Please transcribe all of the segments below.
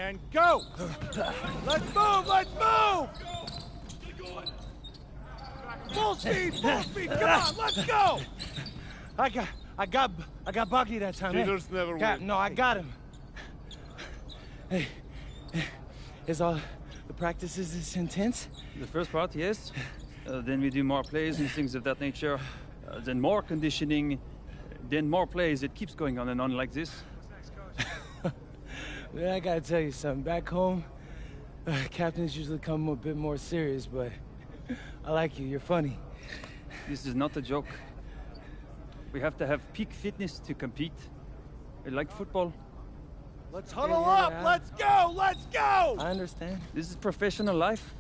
and go! Let's move, let's move! Full speed, come on, let's go! I got Bucky that time. Cheaters never win. No, I got him. Hey, is all the practices this intense? The first part, yes. Then we do more plays and things of that nature. Then more conditioning. Then more plays. It keeps going on and on like this. Well, I gotta tell you something. Back home, captains usually come a bit more serious, but I like you. You're funny. This is not a joke. We have to have peak fitness to compete. Like football. Let's huddle up, let's go, let's go! I understand. This is professional life.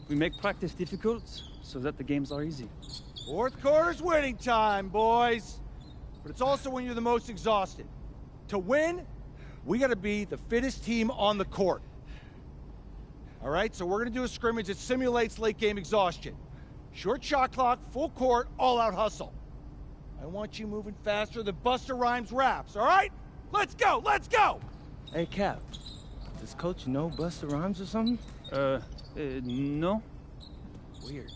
We make practice difficult so that the games are easy. Fourth quarter's winning time, boys. But it's also when you're the most exhausted. To win, we gotta be the fittest team on the court. All right, so we're gonna do a scrimmage that simulates late game exhaustion. Short shot clock, full court, all out hustle. I want you moving faster than Busta Rhymes raps, all right? Let's go, let's go! Hey, Cap. Does Coach know Busta Rhymes or something? No. Weird.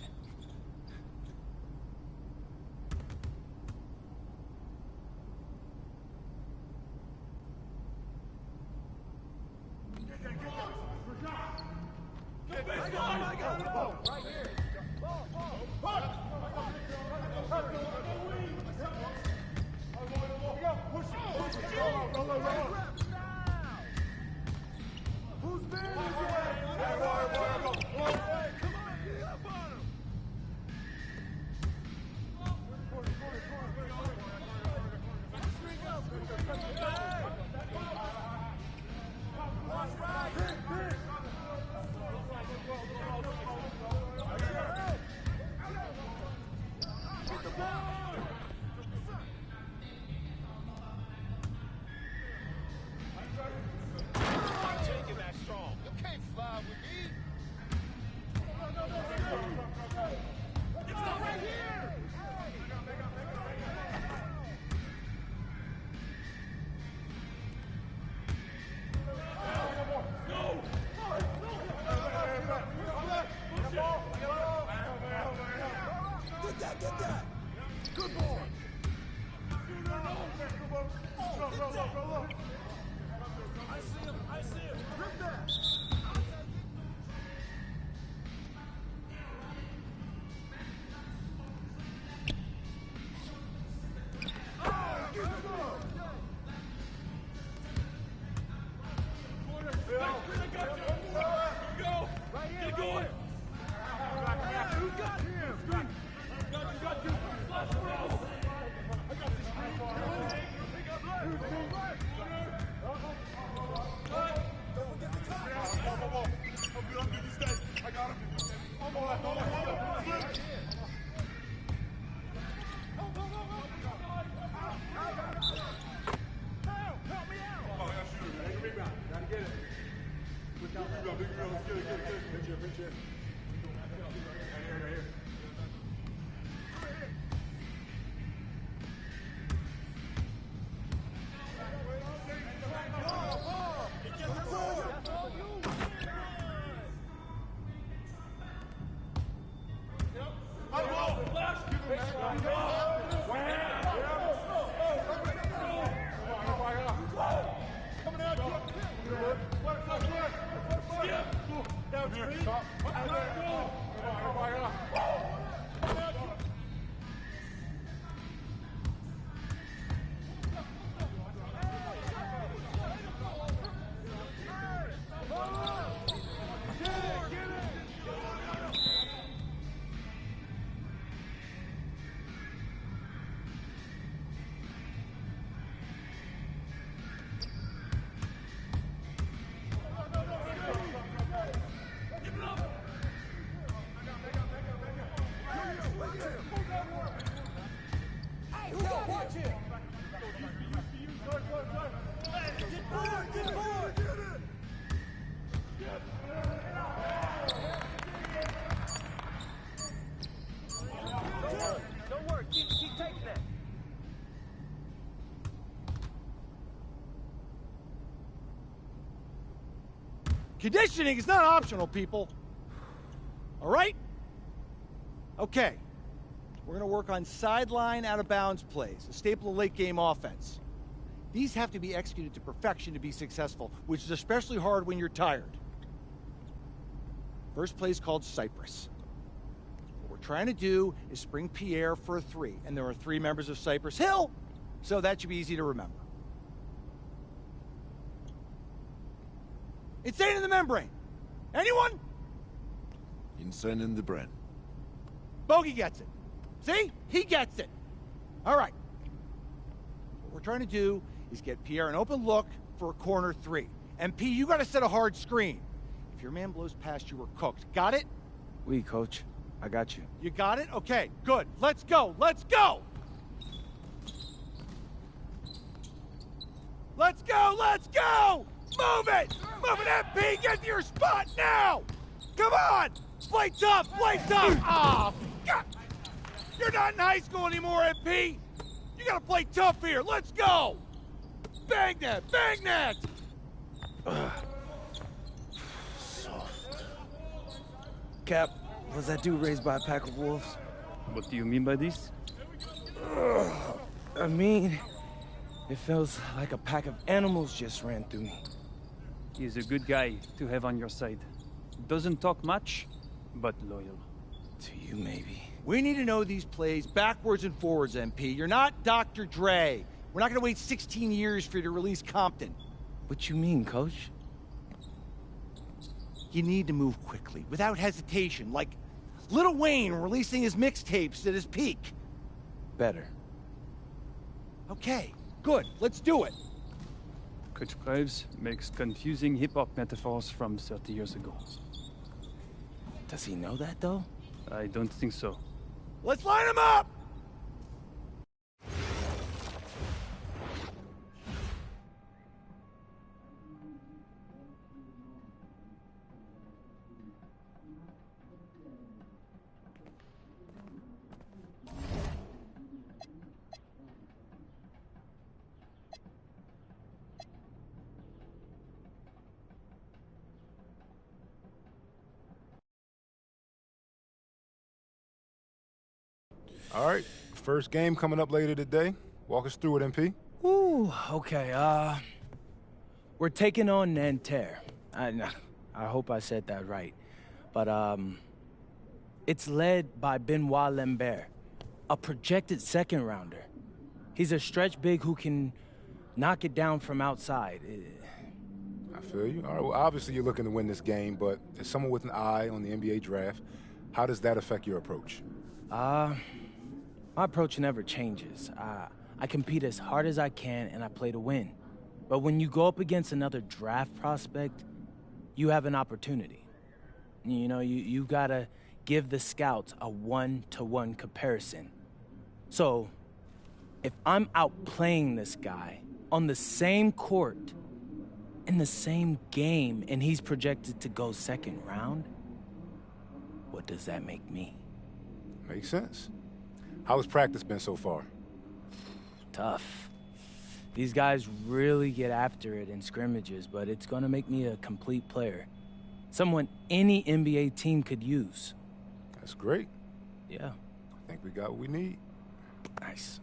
Conditioning is not optional, people. All right? Okay. We're going to work on sideline out-of-bounds plays, a staple of late-game offense. These have to be executed to perfection to be successful, which is especially hard when you're tired. First play is called Cypress. What we're trying to do is spring Pierre for a 3, and there are 3 members of Cypress Hill, so that should be easy to remember. Insane in the membrane. Anyone? Insane in the brain. Bogey gets it. See? He gets it. All right. What we're trying to do is get Pierre an open look for a corner 3. And P, you got to set a hard screen. If your man blows past you, we're cooked. Got it? Oui, coach. I got you. You got it? Okay, good. Let's go. Let's go. Let's go. Let's go. Move it. Move it, MP. Get to your spot now. Come on. Play tough. Play tough. Ah, God. You're not in high school anymore, MP. You got to play tough here. Let's go. Bang that. Bang that. Cap, was that dude raised by a pack of wolves? What do you mean by this? I mean, it feels like a pack of animals just ran through me. He's a good guy to have on your side. Doesn't talk much, but loyal. To you, maybe. We need to know these plays backwards and forwards, MP. You're not Dr. Dre. We're not going to wait 16 years for you to release Compton. What you mean, coach? You need to move quickly, without hesitation, like Lil Wayne releasing his mixtapes at his peak. Better. Okay, good. Let's do it. Coach Graves makes confusing hip-hop metaphors from 30 years ago. Does he know that, though? I don't think so. Let's line them up! All right, first game coming up later today. Walk us through it, MP. Ooh, okay, we're taking on Nanterre. I hope I said that right. But, it's led by Benoit Lambert, a projected second-rounder. He's a stretch big who can knock it down from outside. I feel you. All right, well, obviously you're looking to win this game, but as someone with an eye on the NBA draft, how does that affect your approach? My approach never changes. I compete as hard as I can, and I play to win. But when you go up against another draft prospect, you have an opportunity. You know, you gotta give the scouts a one-to-one comparison. So, if I'm outplaying this guy on the same court, in the same game, and he's projected to go second round, what does that make me? Makes sense. How has practice been so far? Tough. These guys really get after it in scrimmages, but it's gonna make me a complete player. Someone any NBA team could use. That's great. Yeah. I think we got what we need. Nice.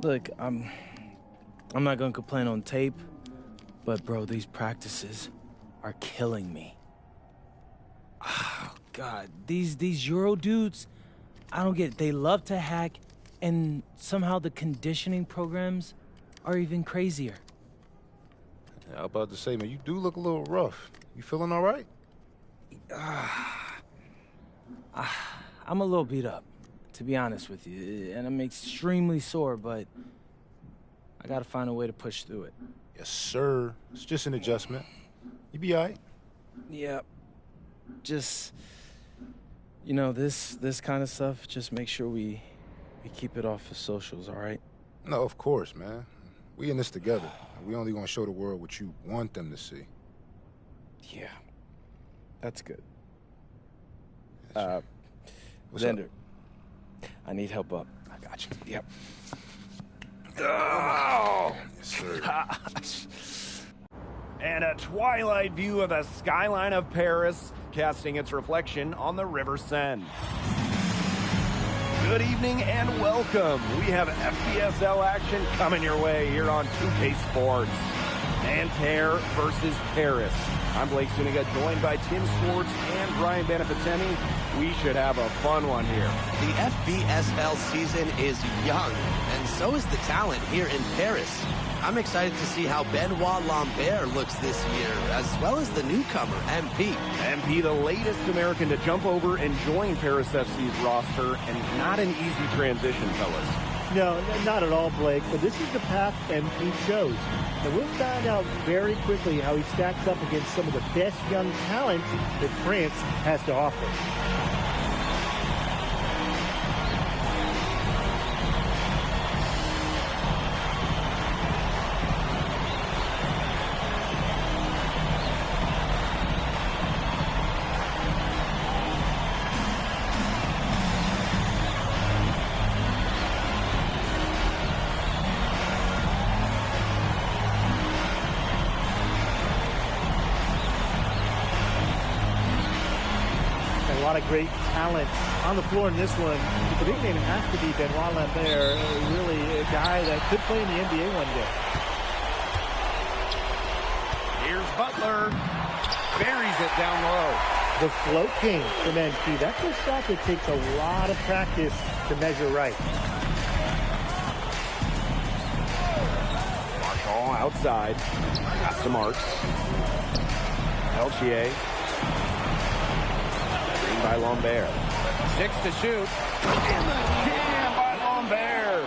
Look, I'm not gonna complain on tape, but bro, these practices are killing me. Oh, God, these Euro dudes, I don't get it. They love to hack, and somehow the conditioning programs are even crazier. Yeah, I was about to say, man, you do look a little rough. You feeling all right? I'm a little beat up, to be honest with you, and I'm extremely sore, but I gotta find a way to push through it. Yes, sir. It's just an adjustment. You be all right. Yeah. Just, you know, this kind of stuff, just make sure we keep it off the socials, all right? No, of course, man. We in this together. We only gonna show the world what you want them to see. Yeah. That's good. Yes, What's Xander, up? I need help up. I got you. Yep. Oh, Yes, sir. gosh. And a twilight view of the skyline of Paris, casting its reflection on the River Seine. Good evening and welcome. We have FPSL action coming your way here on 2K Sports. Nanterre versus Paris. I'm Blake Zuniga, joined by Tim Swartz and Brian Beneficeni. We should have a fun one here. The FBSL season is young, and so is the talent here in Paris. I'm excited to see how Benoit Lambert looks this year, as well as the newcomer, MP. MP, the latest American to jump over and join Paris FC's roster, and not an easy transition, fellas. No, not at all, Blake, but this is the path MP chose. And we'll find out very quickly how he stacks up against some of the best young talent that France has to offer. A lot of great talent on the floor in this one. The big name has to be Benoit Lambert, really a guy that could play in the NBA one day. Here's Butler. Buries it down low. The float king from NP. That's a shot that takes a lot of practice to measure right. Marshall outside. Pass to Marks. Peltier. By Lambert. 6 to shoot. And the jam by Lambert.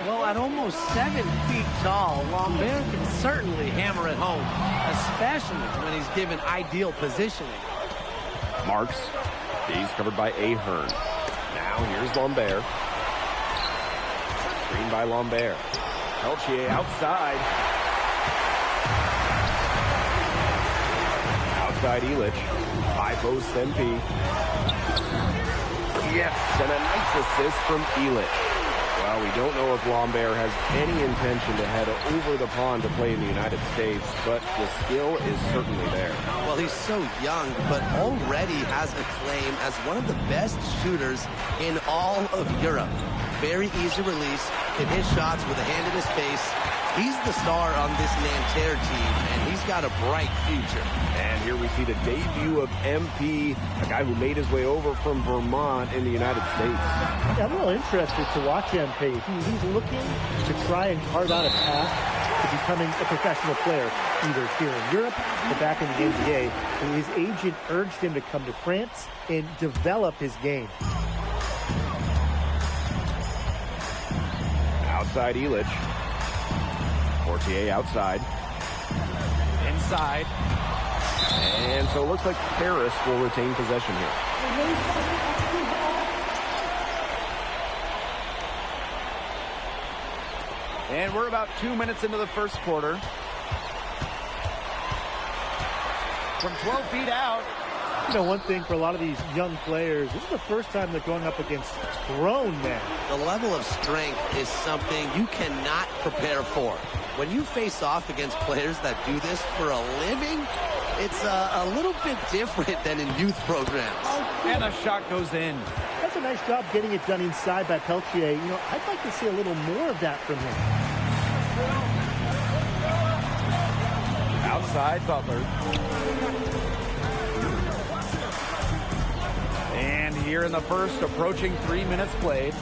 Well, at almost 7 feet tall, Lambert can certainly hammer it home, especially when he's given ideal positioning. Marks. He's covered by Ahern. Now here's Lambert. Screen by Lambert. Peltier outside. Outside Illich. High post MP. Yes, and a nice assist from Illich. Well, we don't know if Lambert has any intention to head over the pond to play in the United States, but the skill is certainly there. Well, he's so young, but already has a claim as one of the best shooters in all of Europe. Very easy release, can hit shots with a hand in his face. He's the star on this Nanterre team, and he's got a bright future. And here we see the debut of MP, a guy who made his way over from Vermont in the United States. Yeah, I'm real interested to watch MP. He's looking to try and carve out a path to becoming a professional player, either here in Europe or back in the NBA. And his agent urged him to come to France and develop his game. Outside Illich. Portier outside. Inside. And so it looks like Paris will retain possession here. And we're about 2 minutes into the first quarter. From 12 feet out. You know, one thing for a lot of these young players, this is the first time they're going up against grown men. The level of strength is something you cannot prepare for. When you face off against players that do this for a living, it's a little bit different than in youth programs. And a shot goes in. That's a nice job getting it done inside by Peltier. You know, I'd like to see a little more of that from him. Outside Butler. And here in the first, approaching 3 minutes played.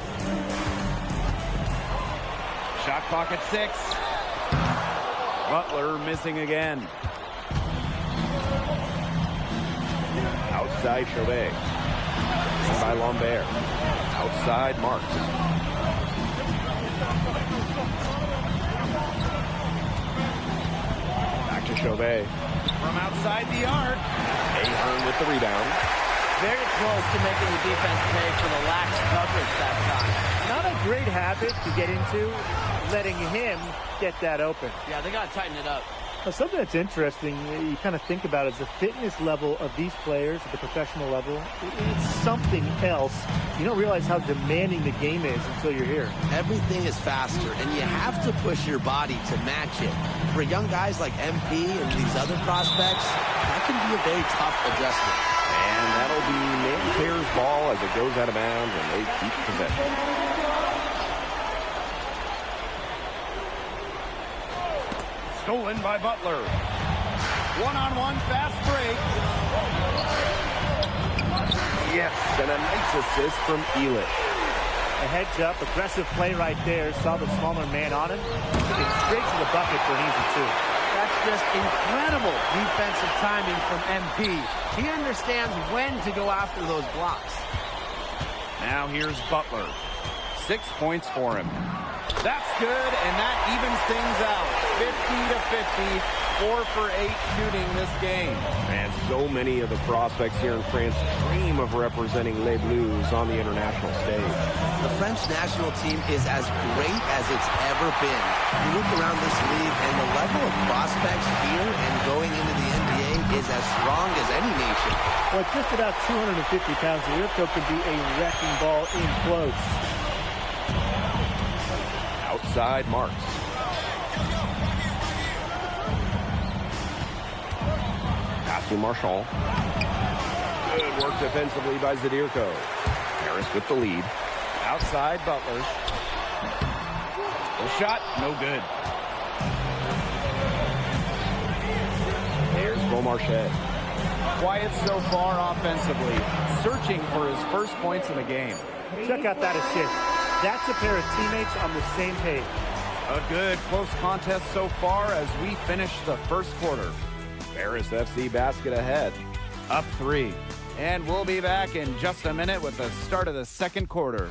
Shot clock at 6. Butler missing again. Outside Chauvet. By Lambert. Outside Marks. Back to Chauvet. From outside the arc. Ahern with the rebound. Very close to making the defense pay for the lax coverage that time. Not a great habit to get into, letting him get that open. Yeah, they got to tighten it up. Well, something that's interesting, you kind of think about is the fitness level of these players at the professional level. It's something else. You don't realize how demanding the game is until you're here. Everything is faster, and you have to push your body to match it. For young guys like MP and these other prospects, that can be a very tough adjustment. And that'll be Nanterre's ball as it goes out of bounds, and they keep possession. Stolen by Butler. One-on-one fast break. Yes, and a nice assist from Elish. A heads-up, aggressive play right there. Saw the smaller man on him. Took it straight to the bucket for an easy two. That's just incredible defensive timing from MP. He understands when to go after those blocks. Now here's Butler. 6 points for him. That's good, and that evens things out. 50-50, 4 for 8 shooting this game. And so many of the prospects here in France dream of representing Les Bleus on the international stage. The French national team is as great as it's ever been. You look around this league, and the level of prospects here and going into the NBA is as strong as any nation. Well, just about 250 pounds, Zirko could be a wrecking ball in close. Outside Marks. Pass to Marchand. Good work defensively by Zadirko. Harris with the lead. Outside Butler. The shot, no good. There's Beaumarchais. Quiet so far offensively. Searching for his first points in the game. Check out that assist. That's a pair of teammates on the same page. A good close contest so far as we finish the first quarter. Paris FC basket ahead, up 3. And we'll be back in just a minute with the start of the second quarter.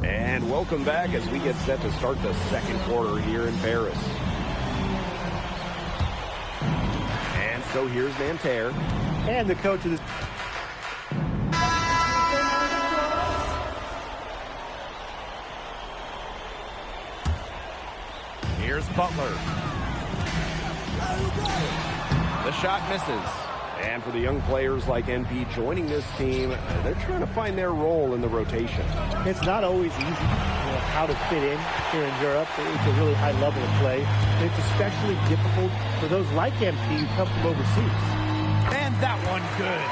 And welcome back as we get set to start the second quarter here in Paris. And so here's Nanterre. And the coach of this. Here's Butler. The shot misses. And for the young players like NP joining this team, they're trying to find their role in the rotation. It's not always easy, how to fit in here in Europe. It's a really high level of play. It's especially difficult for those like MP who come from overseas. And that one good.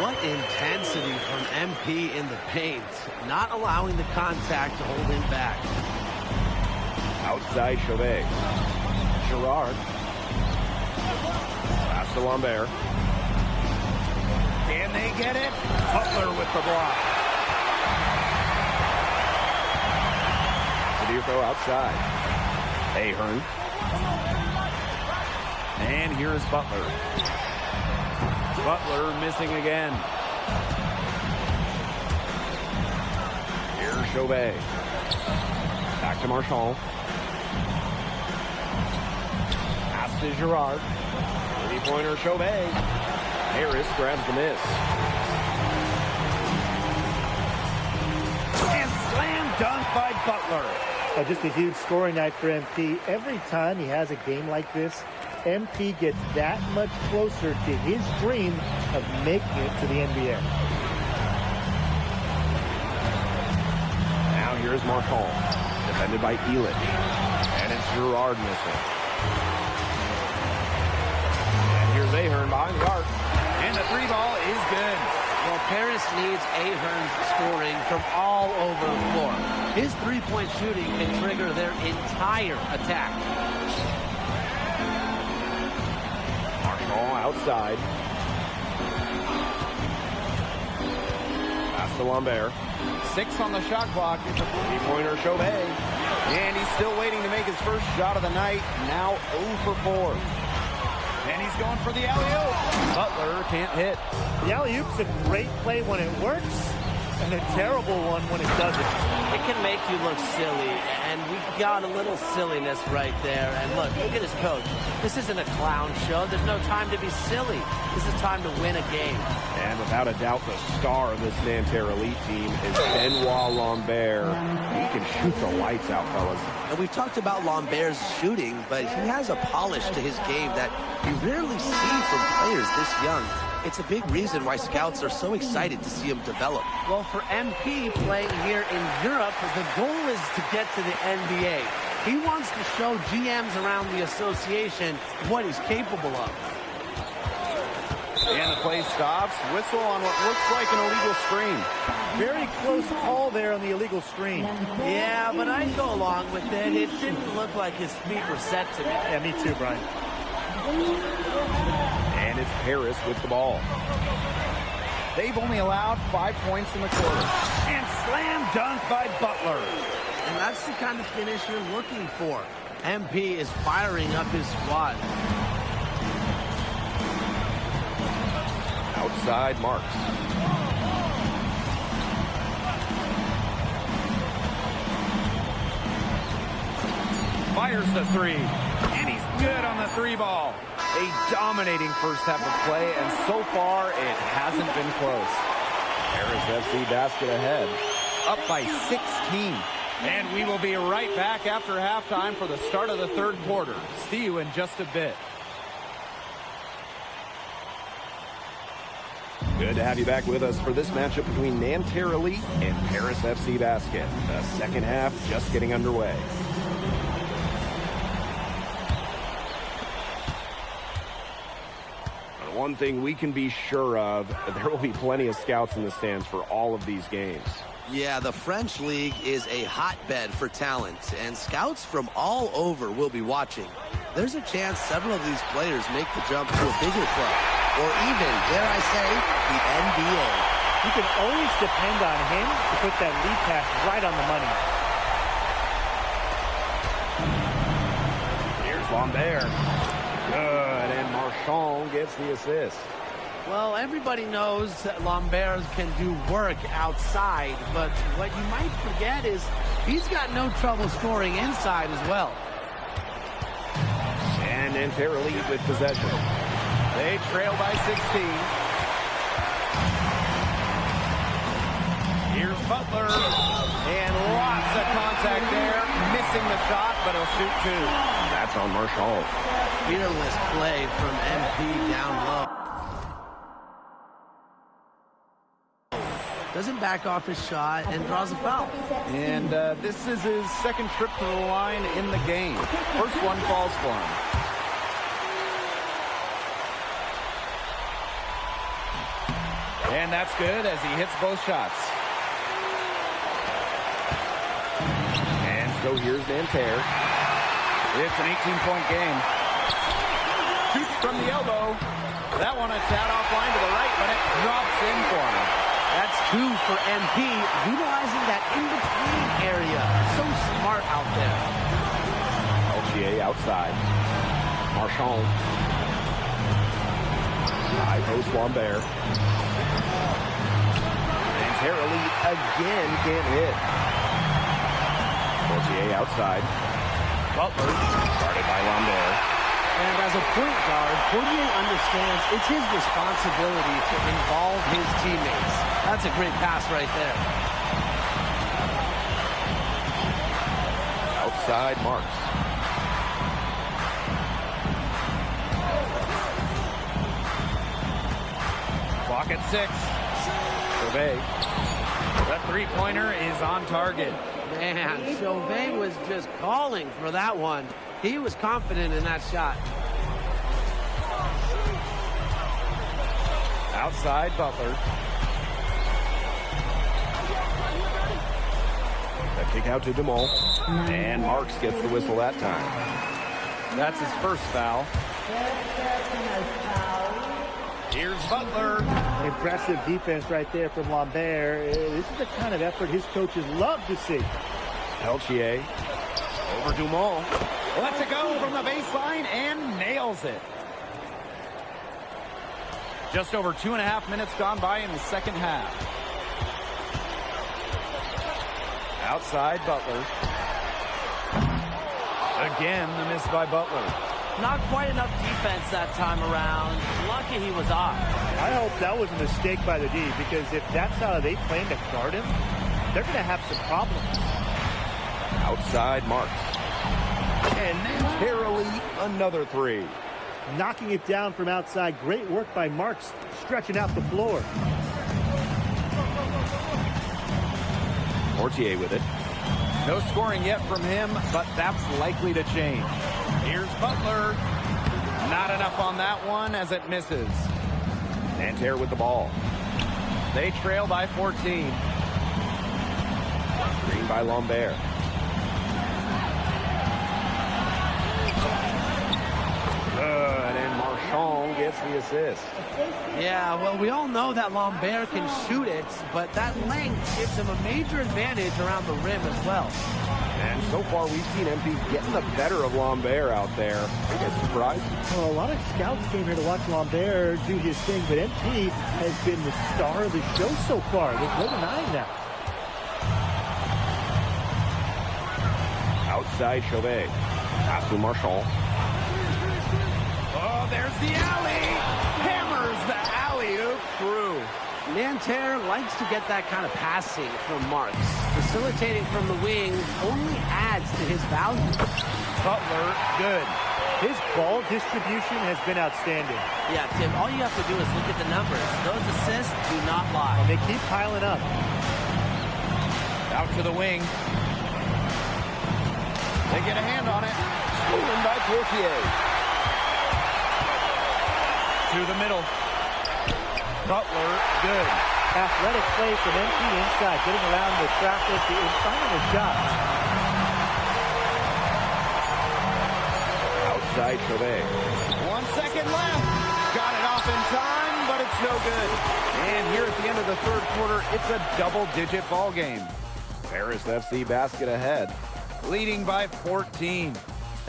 What intensity from MP in the paint, not allowing the contact to hold him back. Outside Chauvet. Girard. Pass to Lambert. Can they get it? Butler with the block. Zadirko outside. Ahern. And here's Butler. Butler missing again. Here's Chauvet. Back to Marchand. Pass to Girard. 3-pointer Chauvet. Harris grabs the miss. And slam dunk by Butler. Just a huge scoring night for MP. Every time he has a game like this, MP gets that much closer to his dream of making it to the NBA. Now here's Marchand, defended by Elish. And it's Girard missing. And here's Ahern behind the arc. And the 3-ball is good. Well, Paris needs Ahern's scoring from all over the floor. His three-point shooting can trigger their entire attack. Marchand outside. Pass to Lambert. 6 on the shot clock. It's a 3-pointer Chauvet. And he's still waiting to make his first shot of the night. Now 0 for 4. And he's going for the alley-oop. Butler can't hit. The alley-oop's a great play when it works. and a terrible one when it doesn't. It can make you look silly, and we got a little silliness right there. And look at his coach. This isn't a clown show. There's no time to be silly. This is time to win a game. And without a doubt, the star of this Nanterre Elite team is Benoit Lambert. He can shoot the lights out, fellas. And we've talked about Lambert's shooting, but he has a polish to his game that you rarely see from players this young. It's a big reason why scouts are so excited to see him develop. Well, for MP playing here in Europe, the goal is to get to the NBA. He wants to show GMs around the association what he's capable of. And the play stops. Whistle on what looks like an illegal screen. Very close call there on the illegal screen. Yeah, but I'd go along with it. It didn't look like his feet were set to me. Yeah, me too, Brian. And it's Paris with the ball. They've only allowed 5 points in the quarter. And slam dunk by Butler. And that's the kind of finish you're looking for. MP is firing up his squad. Outside Marks. Fires the three. And he's good on the three ball. A dominating first half of play, and so far it hasn't been close. Paris FC basket ahead. Up by 16. And we will be right back after halftime for the start of the third quarter. See you in just a bit. Good to have you back with us for this matchup between Nanterre Elite and Paris FC Basket. The second half just getting underway. One thing we can be sure of, there will be plenty of scouts in the stands for all of these games. Yeah, the French League is a hotbed for talent, and scouts from all over will be watching. There's a chance several of these players make the jump to a bigger club, or even, dare I say, the NBA. You can always depend on him to put that lead pass right on the money. Here's Lambert. Good, and Marchand gets the assist. Well, everybody knows that Lambert can do work outside, but what you might forget is he's got no trouble scoring inside as well. And Nanterre Elite with possession. They trail by 16. Here's Butler. And lots of contact there. Missing the shot, but he'll shoot two. That's on Marchand. Fearless play from MP down low. Doesn't back off his shot and draws a foul. And this is his second trip to the line in the game. First one falls for him. And that's good as he hits both shots. And so here's Nanterre. It's an 18-point game. Shoots from the elbow. That one a tad offline to the right, but it drops in for him. That's two for MP, utilizing that in-between area. So smart out there. LGA outside. Marchand. High post Lambert. Nanterre Elite again can't hit. LGA outside. Butler. Started by Lambert. And as a point guard, Portier understands it's his responsibility to involve his teammates. That's a great pass right there. Outside Marks. Clock at 6. Chauvet. The three-pointer is on target. Man, Chauvet was just calling for that one. He was confident in that shot. Outside Butler. The kick out to Dumont. And Marks gets the whistle that time. That's his first foul. Here's Butler. Impressive defense right there from Lambert. This is the kind of effort his coaches love to see. Peltier over Dumont. Lets it go from the baseline and nails it. Just over 2.5 minutes gone by in the second half. Outside, Butler. Again, the miss by Butler. Not quite enough defense that time around. Lucky he was off. I hope that was a mistake by the D, because if that's how they plan to guard him, they're going to have some problems. Outside, Marks. And narrowly, another three. Knocking it down from outside. Great work by Marks, stretching out the floor. Mortier with it. No scoring yet from him, but that's likely to change. Here's Butler. Not enough on that one as it misses. Nanterre with the ball. They trail by 14. Screen by Lambert. Good, and Marchand gets the assist. Yeah, well, we all know that Lambert can shoot it, but that length gives him a major advantage around the rim as well. And so far, we've seen MP getting the better of Lambert out there. Biggest surprise? Well, a lot of scouts came here to watch Lambert do his thing, but MP has been the star of the show so far. There's no denying that. Outside Chauvet. Pass to Marchand. Oh, there's the alley. Hammers the alley-oop through. Nanterre likes to get that kind of passing from Marks. Facilitating from the wing only adds to his value. Butler, good. His ball distribution has been outstanding. Yeah, Tim, all you have to do is look at the numbers. Those assists do not lie. And they keep piling up. Out to the wing. They get a hand on it. Stolen by Portier. To the middle. Butler, good. Athletic play from MP inside, getting around the traffic and finding the shots. Outside Chauvet. 1 second left. Got it off in time, but it's no good. And here at the end of the third quarter, it's a double-digit ball game. Paris FC basket ahead, leading by 14.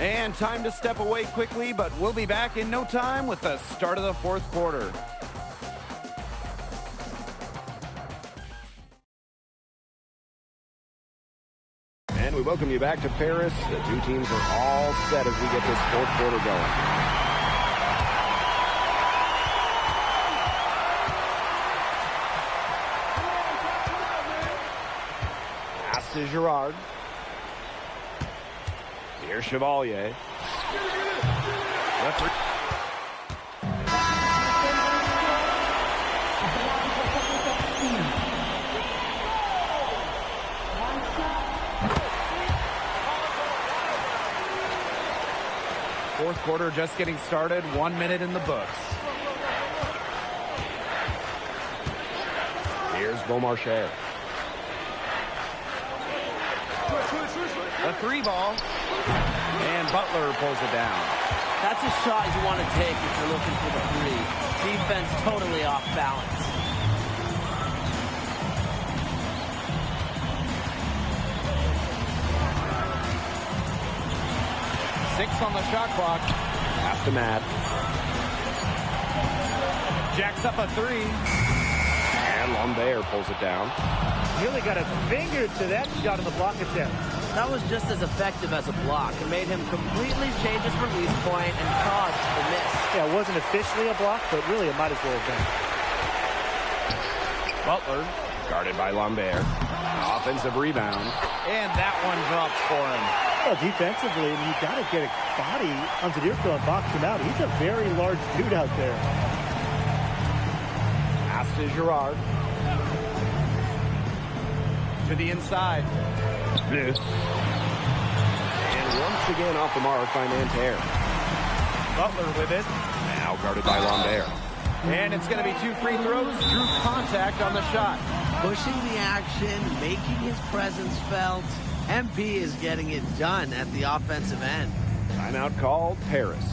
And time to step away quickly, but we'll be back in no time with the start of the fourth quarter. And we welcome you back to Paris. The two teams are all set as we get this fourth quarter going. Pass to Girard. Here's Chevalier. Fourth quarter just getting started. 1 minute in the books. Here's Beaumarchais. A three ball. And Butler pulls it down. That's a shot you want to take if you're looking for the three. Defense totally off balance. Six on the shot clock. Pass to Matt. Jacks up a three. And Lambert pulls it down. Nearly got a finger to that shot on the block attempt. That was just as effective as a block. It made him completely change his release point and caused the miss. Yeah, it wasn't officially a block, but really it might as well have been. Butler, guarded by Lambert. Offensive rebound. And that one drops for him. Well, defensively, you got to get a body on Zadirko and box him out. He's a very large dude out there. Pass to Girard. To the inside. And once again off the mark by Nanterre. Butler with it. Now guarded by Lambert. And it's going to be 2 free throws. Drew contact on the shot. Pushing the action, making his presence felt. MP is getting it done at the offensive end. Timeout called, Paris.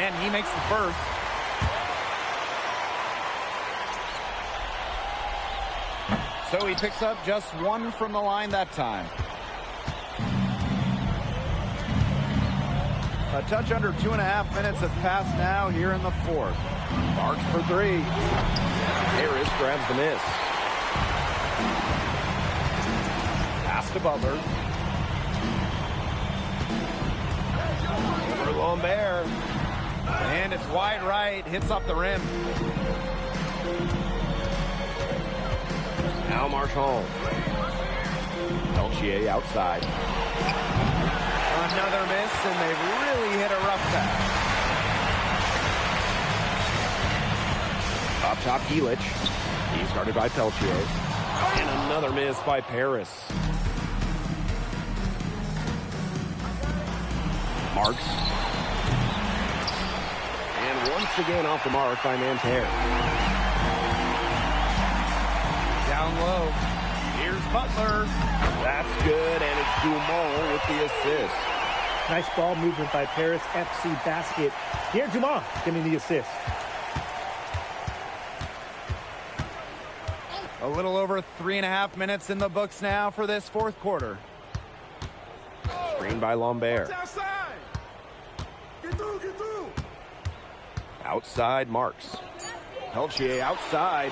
And he makes the first. So he picks up just one from the line that time. A touch under 2.5 minutes have passed now here in the fourth. Marks for three. Harris grabs the miss. Pass to Butler. Over Lambert. And it's wide right. Hits off the rim. Now Marchand. Peltier outside. Another miss, and they've really hit a rough pass. Up top, Illich. He's guarded by Peltier. And another miss by Paris. Marks. And once again off the mark by Nanterre. Down low. Here's Butler. That's good, and it's Dumont with the assist. Nice ball movement by Paris FC basket. Pierre Dumont getting the assist. A little over 3.5 minutes in the books now for this fourth quarter. Screened by Lambert. Outside Marks. Peltier outside.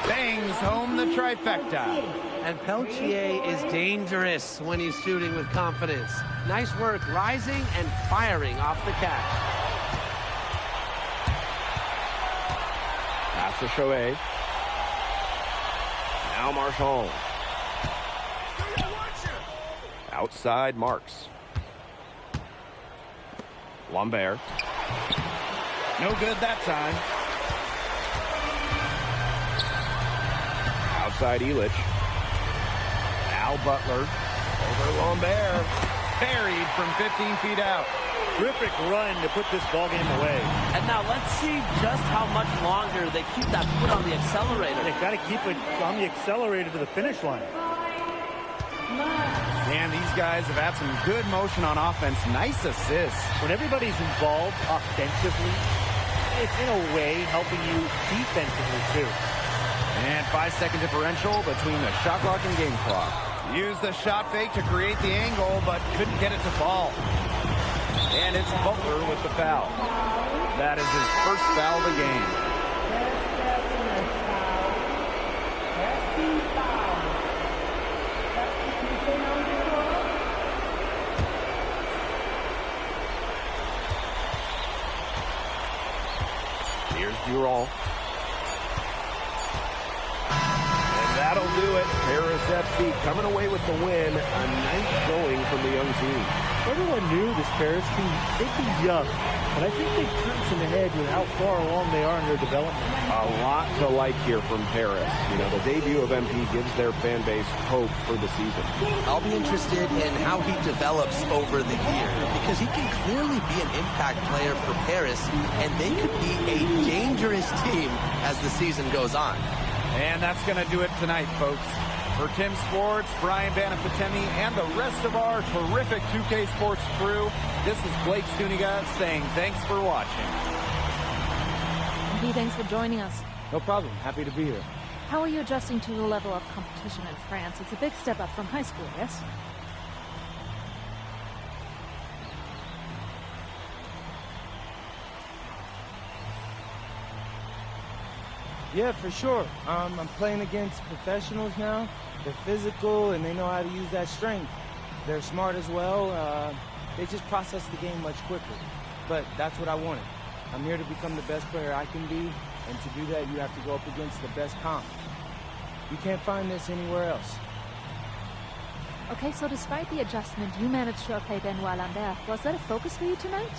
Bangs home the trifecta. And Peltier is dangerous when he's shooting with confidence. Nice work rising and firing off the catch. Pass to Chouet. Now Marchand. Outside Marks. Lambert. No good that time. Outside Illich. Now Butler. Over Lambert. Buried from 15 feet out. Terrific run to put this ball game away. And now let's see just how much longer they keep that foot on the accelerator. They got to keep it on the accelerator to the finish line. And these guys have had some good motion on offense. Nice assists. When everybody's involved offensively, it's in a way helping you defensively too. And 5-second differential between the shot clock and game clock. Used the shot fake to create the angle, but couldn't get it to fall. And it's Butler with the foul. That is his first foul of the game. Here's Durant. And that'll do it. Paris FC coming away with the win. A nice showing from the young team. Everyone knew this Paris team, they'd be young, but I think they've turned some ahead with how far along they are in their development. A lot to like here from Paris. You know, the debut of MP gives their fan base hope for the season. I'll be interested in how he develops over the year, because he can clearly be an impact player for Paris, and they could be a dangerous team as the season goes on. And that's going to do it tonight, folks. For Tim Swartz, Brian Banafitemi, and the rest of our terrific 2K Sports crew, this is Blake Suniga saying thanks for watching. MP, thanks for joining us. No problem. Happy to be here. How are you adjusting to the level of competition in France? It's a big step up from high school, yes? Yeah, for sure. I'm playing against professionals now. They're physical, and they know how to use that strength. They're smart as well. They just process the game much quicker. But that's what I wanted. I'm here to become the best player I can be, and to do that, you have to go up against the best comp. You can't find this anywhere else. Okay, so despite the adjustment, you managed to outplay Benoit Lambert. Was that a focus for you tonight?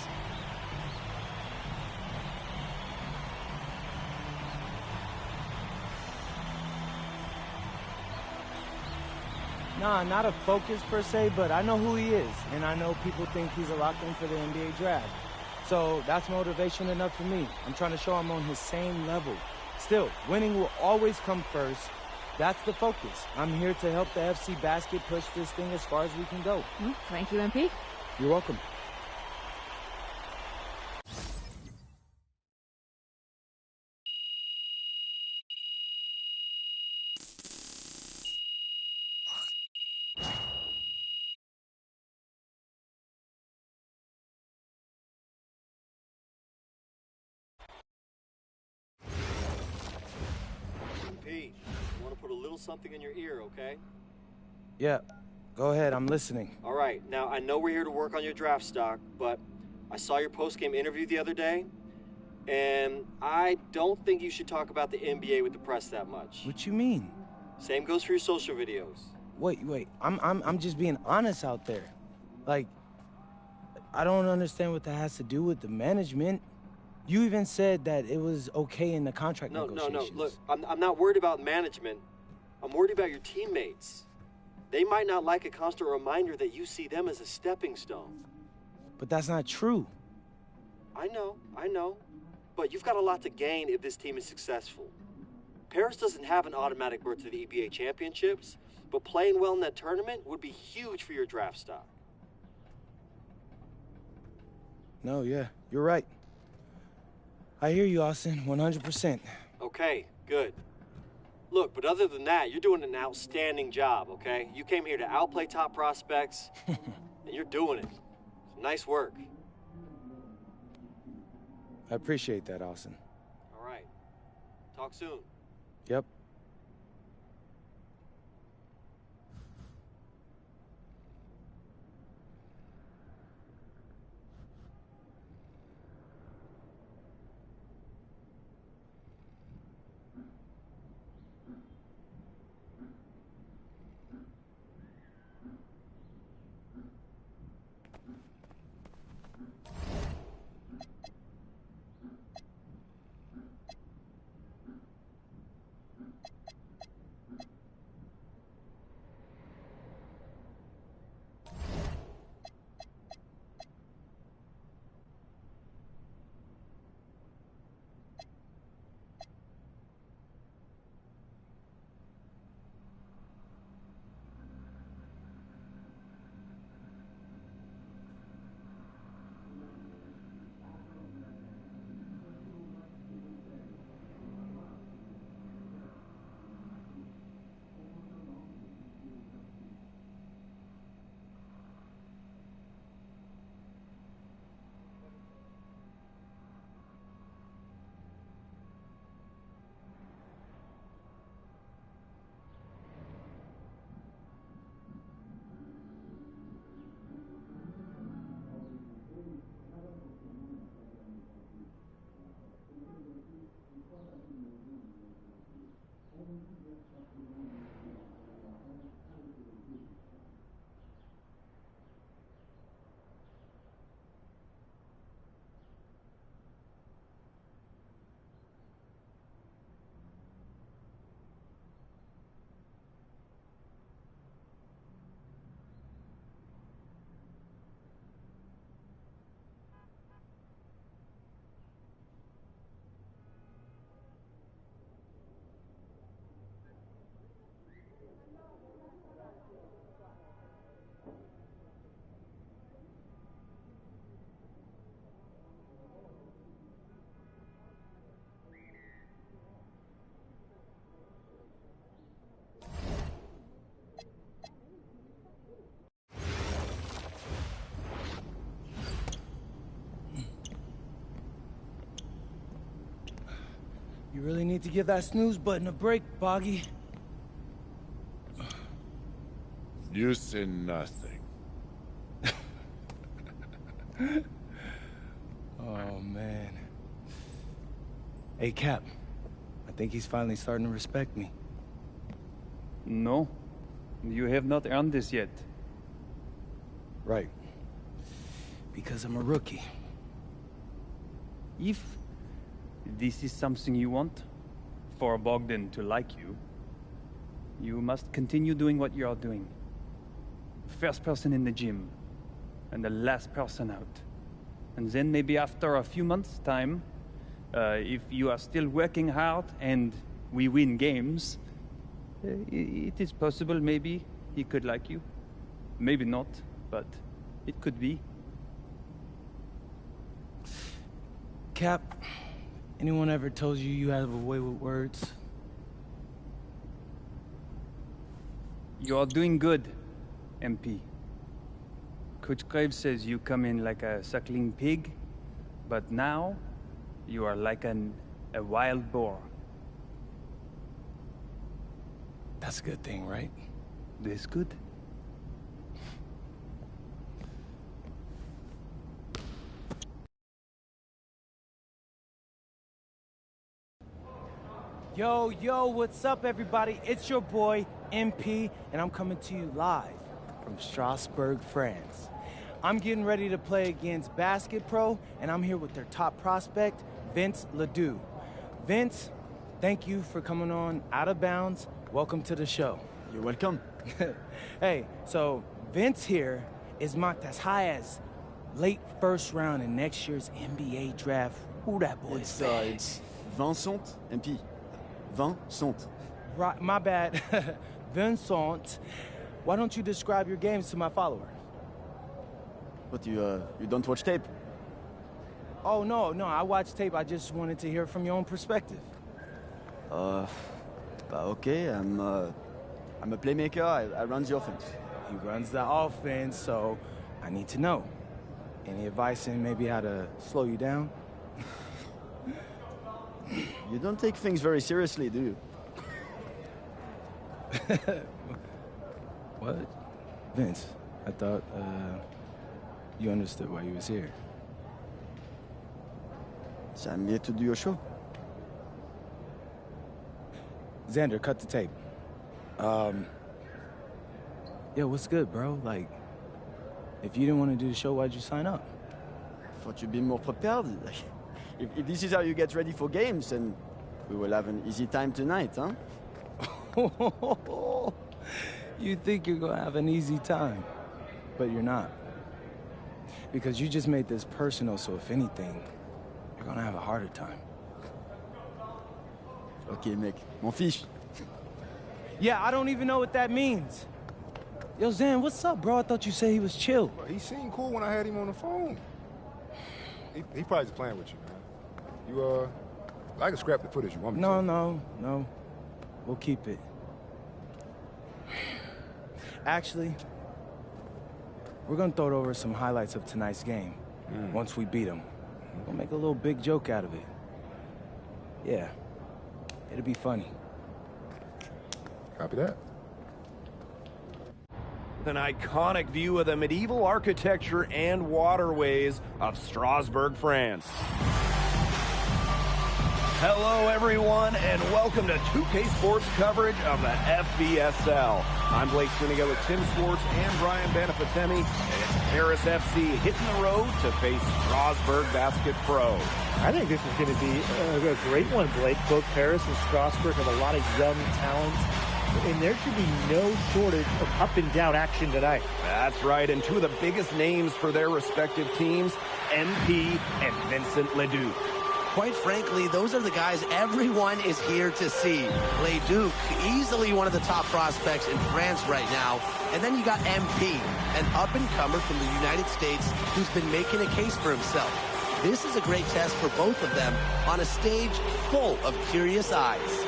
Nah, not a focus per se, but I know who he is, and I know people think he's a lock-in for the NBA draft. So that's motivation enough for me. I'm trying to show I'm on his same level. Still, winning will always come first. That's the focus. I'm here to help the FC Basket push this thing as far as we can go. Thank you, MP. You're welcome. Pete, I want to put a little something in your ear, okay? Yeah, go ahead, I'm listening. All right, now I know we're here to work on your draft stock, but I saw your post-game interview the other day, and I don't think you should talk about the NBA with the press that much. What you mean? Same goes for your social videos. Wait, I'm just being honest out there. Like, I don't understand what that has to do with the management. You even said that it was okay in the contract negotiations. No, look, I'm not worried about management. I'm worried about your teammates. They might not like a constant reminder that you see them as a stepping stone. But that's not true. I know. But you've got a lot to gain if this team is successful. Paris doesn't have an automatic berth to the EBA championships, but playing well in that tournament would be huge for your draft stock. No, yeah, you're right. I hear you, Austin, 100%. Okay, good. Look, but other than that, you're doing an outstanding job, okay? You came here to outplay top prospects, and you're doing it. Nice work. I appreciate that, Austin. All right. Talk soon. Yep. You really need to give that snooze button a break, Boggy. You say nothing. Oh, man. Hey, Cap. I think he's finally starting to respect me. No, you have not earned this yet. Right. Because I'm a rookie. If this is something you want, for Bogdan to like you, you must continue doing what you are doing. First person in the gym, and the last person out. And then maybe after a few months' time, if you are still working hard and we win games, it is possible maybe he could like you. Maybe not, but it could be. Cap, anyone ever told you you have a way with words? You are doing good, MP. Coach Graves says you come in like a suckling pig, but now you are like a wild boar. That's a good thing, right? This good? Yo, yo, what's up, everybody? It's your boy, MP, and I'm coming to you live from Strasbourg, France. I'm getting ready to play against Basket Pro, and I'm here with their top prospect, Vince Ledoux. Vince, thank you for coming on Out of Bounds. Welcome to the show. You're welcome. Hey, so Vince here is mocked as high as late first round in next year's NBA draft. Who that boy is? It's Vincent, MP. Vincent. Right, my bad. Vincent, why don't you describe your games to my follower? But you don't watch tape? Oh, no, I watch tape. I just wanted to hear from your own perspective. Okay, I'm a playmaker. I run the offense. He runs the offense, so I need to know. Any advice in maybe how to slow you down? You don't take things very seriously, do you? What? Vince, I thought, you understood why you was here. So I'm here to do your show. Xander, cut the tape. Yeah, what's good, bro? Like, if you didn't want to do the show, why'd you sign up? I thought you'd be more prepared. If this is how you get ready for games, then we will have an easy time tonight, huh? You think you're gonna have an easy time, but you're not. Because you just made this personal, so if anything, you're gonna have a harder time. Okay, mec. Mon fiche. Yeah, I don't even know what that means. Yo, Zan, what's up, bro? I thought you said he was chill. He seemed cool when I had him on the phone. He probably just playing with you, man. I can scrap the footage you want me to. No. We'll keep it. Actually, we're gonna throw over some highlights of tonight's game. Once we beat them. We'll make a little big joke out of it. Yeah, it'll be funny. Copy that. An iconic view of the medieval architecture and waterways of Strasbourg, France. Hello, everyone, and welcome to 2K Sports coverage of the FBSL. I'm Blake Suniga with Tim Swartz and Brian Banafitemi, and it's Paris FC hitting the road to face Strasbourg Basket Pro. I think this is going to be a great one, Blake. Both Paris and Strasbourg have a lot of young talent, and there should be no shortage of up-and-down action tonight. That's right, and two of the biggest names for their respective teams, MP and Vincent Ledoux. Quite frankly, those are the guys everyone is here to see. Ledoux, easily one of the top prospects in France right now. And then you got MP, an up-and-comer from the United States who's been making a case for himself. This is a great test for both of them on a stage full of curious eyes.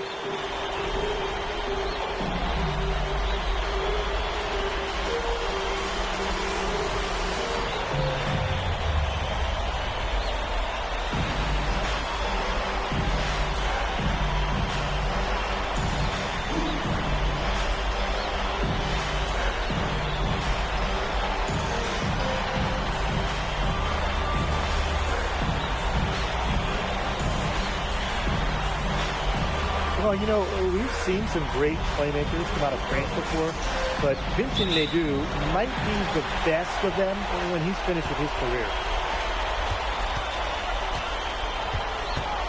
Well, you know, we've seen some great playmakers come out of France before, but Vincent Ledoux might be the best of them when he's finished with his career.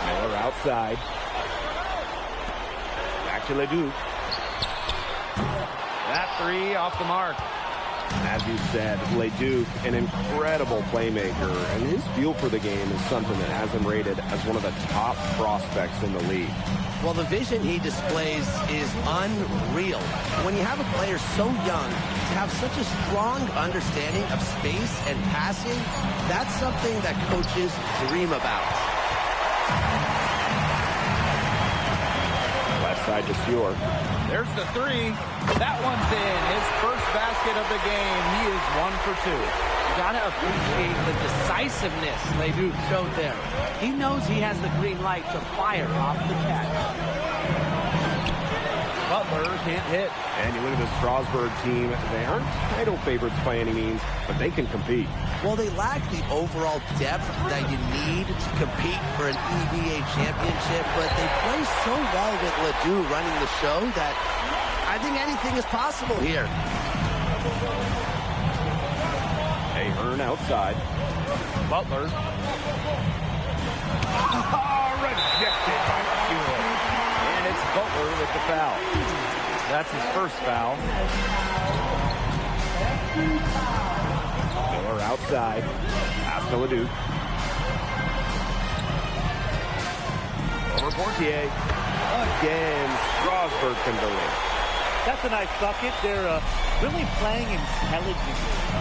Miller outside. Back to Ledoux. That three off the mark. As you said, Ledoux, an incredible playmaker, and his feel for the game is something that has him rated as one of the top prospects in the league. Well, the vision he displays is unreal. When you have a player so young, to have such a strong understanding of space and passing, that's something that coaches dream about. Left side to Stewart. There's the three. That one's in. His first basket of the game. He is 1 for 2. You gotta appreciate the decisiveness Ledoux showed there. He knows he has the green light to fire off the catch. Butler can't hit. And you look at the Strasburg team, they aren't title favorites by any means, but they can compete. Well, they lack the overall depth that you need to compete for an EBA championship, but they play so well with Ledoux running the show that I think anything is possible here. Ahern outside. Butler. Rejected by Stewart. And it's Butler with the foul. That's his first foul. Miller outside. Pass to Ledoux. Over Portier. Again, Strasburg converting. That's a nice bucket. They're really playing intelligently.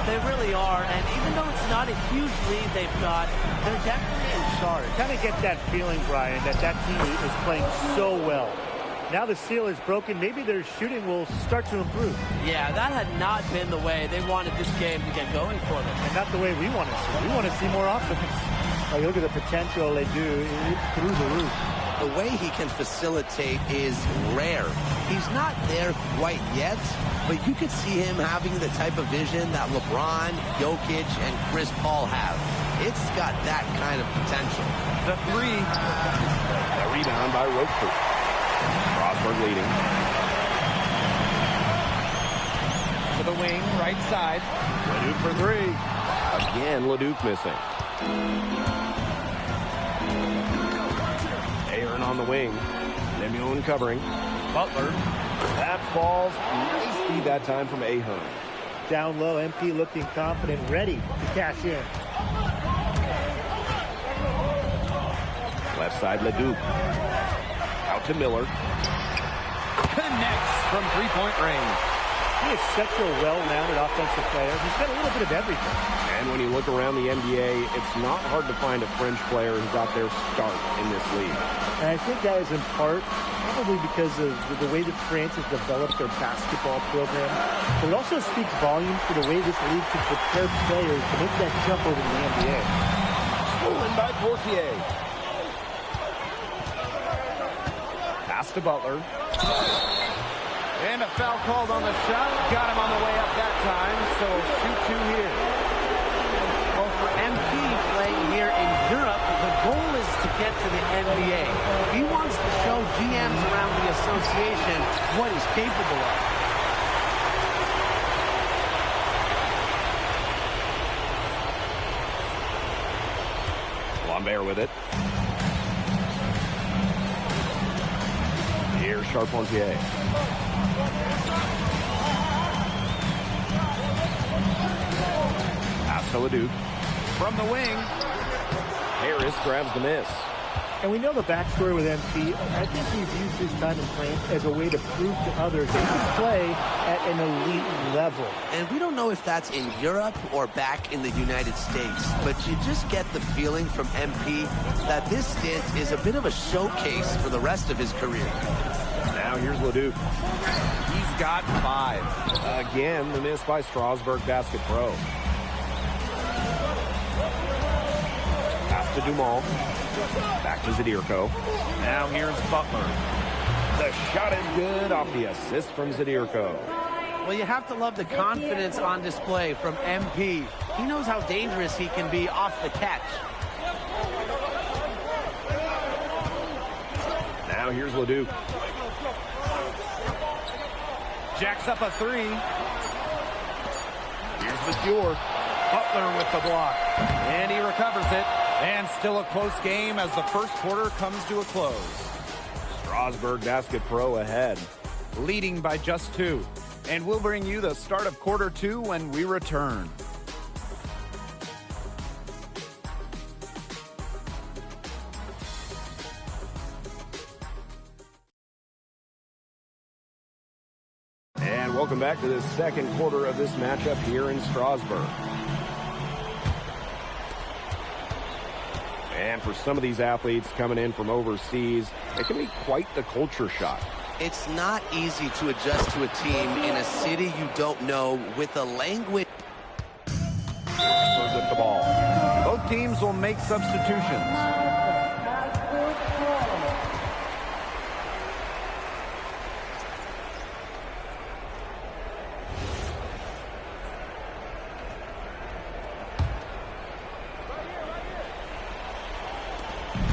They really are, and even though it's not a huge lead they've got, they're definitely in charge. Kind of get that feeling, Brian, that team is playing so well. Now the seal is broken. Maybe their shooting will start to improve. Yeah, that had not been the way they wanted this game to get going for them. And not the way we want to see. We want to see more offense. Like, look at the potential they do. It's through the roof. The way he can facilitate is rare. He's not there quite yet, but you could see him having the type of vision that LeBron, Jokic, and Chris Paul have. It's got that kind of potential. The three. A rebound by Roquefort. Strasburg leading. To the wing, right side. Ledoux for three. Again, Ledoux missing. Ahern on the wing. Lemuel covering. Butler. That falls. Nice feed that time from Ahern. Down low, MP looking confident, ready to cash in. Left side, Ledoux. Out to Miller. Connects from three-point range. He is such a well-rounded offensive player. He's got a little bit of everything. And when you look around the NBA, it's not hard to find a French player who got their start in this league. And I think that is in part probably because of the way that France has developed their basketball program. But it also speaks volumes for the way this league can prepare players to make that jump over to the NBA. Stolen by Portier. Pass to Butler. And a foul called on the shot. Got him on the way up that time, so shoot two here. Well, for MP playing here in Europe, the goal is to get to the NBA. He wants to show GMs around the association what he's capable of. Lambert with it. Here's Charpentier. Pass to Ledoux. From the wing. Harris grabs the miss. And we know the backstory with MP. I think he views his time in France as a way to prove to others that he can play at an elite level. And we don't know if that's in Europe or back in the United States, but you just get the feeling from MP that this stint is a bit of a showcase for the rest of his career. Now here's Ledoux. He's got 5. Again, the miss by Strasburg Basket Pro. Pass to Dumont. Back to Zadirko. Now here's Butler. The shot is good off the assist from Zadirko. Well, you have to love the confidence on display from MP. He knows how dangerous he can be off the catch. Now here's Ledoux. Jacks up a 3. Here's Monsieur. Butler with the block. And he recovers it. And still a close game as the first quarter comes to a close. Strasburg Basket Pro ahead. Leading by just 2. And we'll bring you the start of quarter 2 when we return. And welcome back to the second quarter of this matchup here in Strasburg. And for some of these athletes coming in from overseas, it can be quite the culture shock. It's not easy to adjust to a team in a city you don't know with a language. With the ball. Both teams will make substitutions.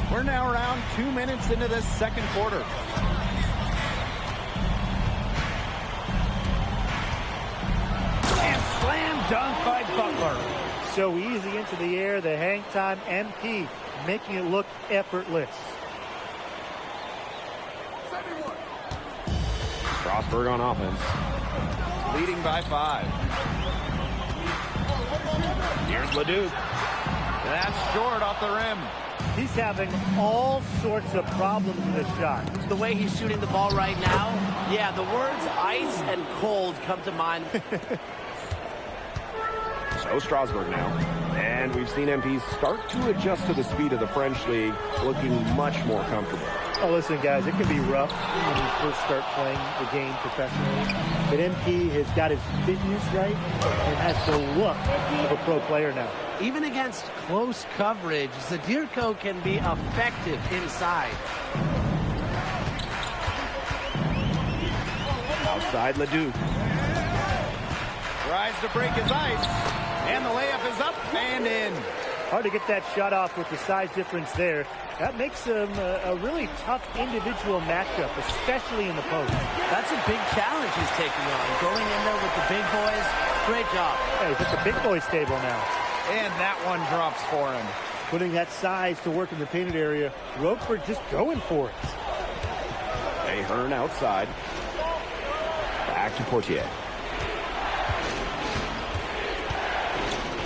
We're now around 2 minutes into this second quarter. And slam dunk by Butler. So easy into the air, the hang time, MP, making it look effortless. Strasburg on offense. Leading by 5. Here's Leduc. That's short off the rim. He's having all sorts of problems with his shot. The way he's shooting the ball right now, yeah, the words ice and cold come to mind. So Strasburg now. And we've seen MP start to adjust to the speed of the French league, looking much more comfortable. Oh, listen, guys, it can be rough when you first start playing the game professionally. But MP has got his fitness right and has the look of a pro player now. Even against close coverage, Zadirko can be effective inside. Outside Leduc. Tries to break his ice. And the layup is up and in. Hard to get that shot off with the size difference there. That makes him a really tough individual matchup, especially in the post. That's a big challenge he's taking on. Going in there with the big boys, great job. Yeah, he's at the big boys table now. And that one drops for him. Putting that size to work in the painted area. Roquefort just going for it. Ahern outside. Back to Portier.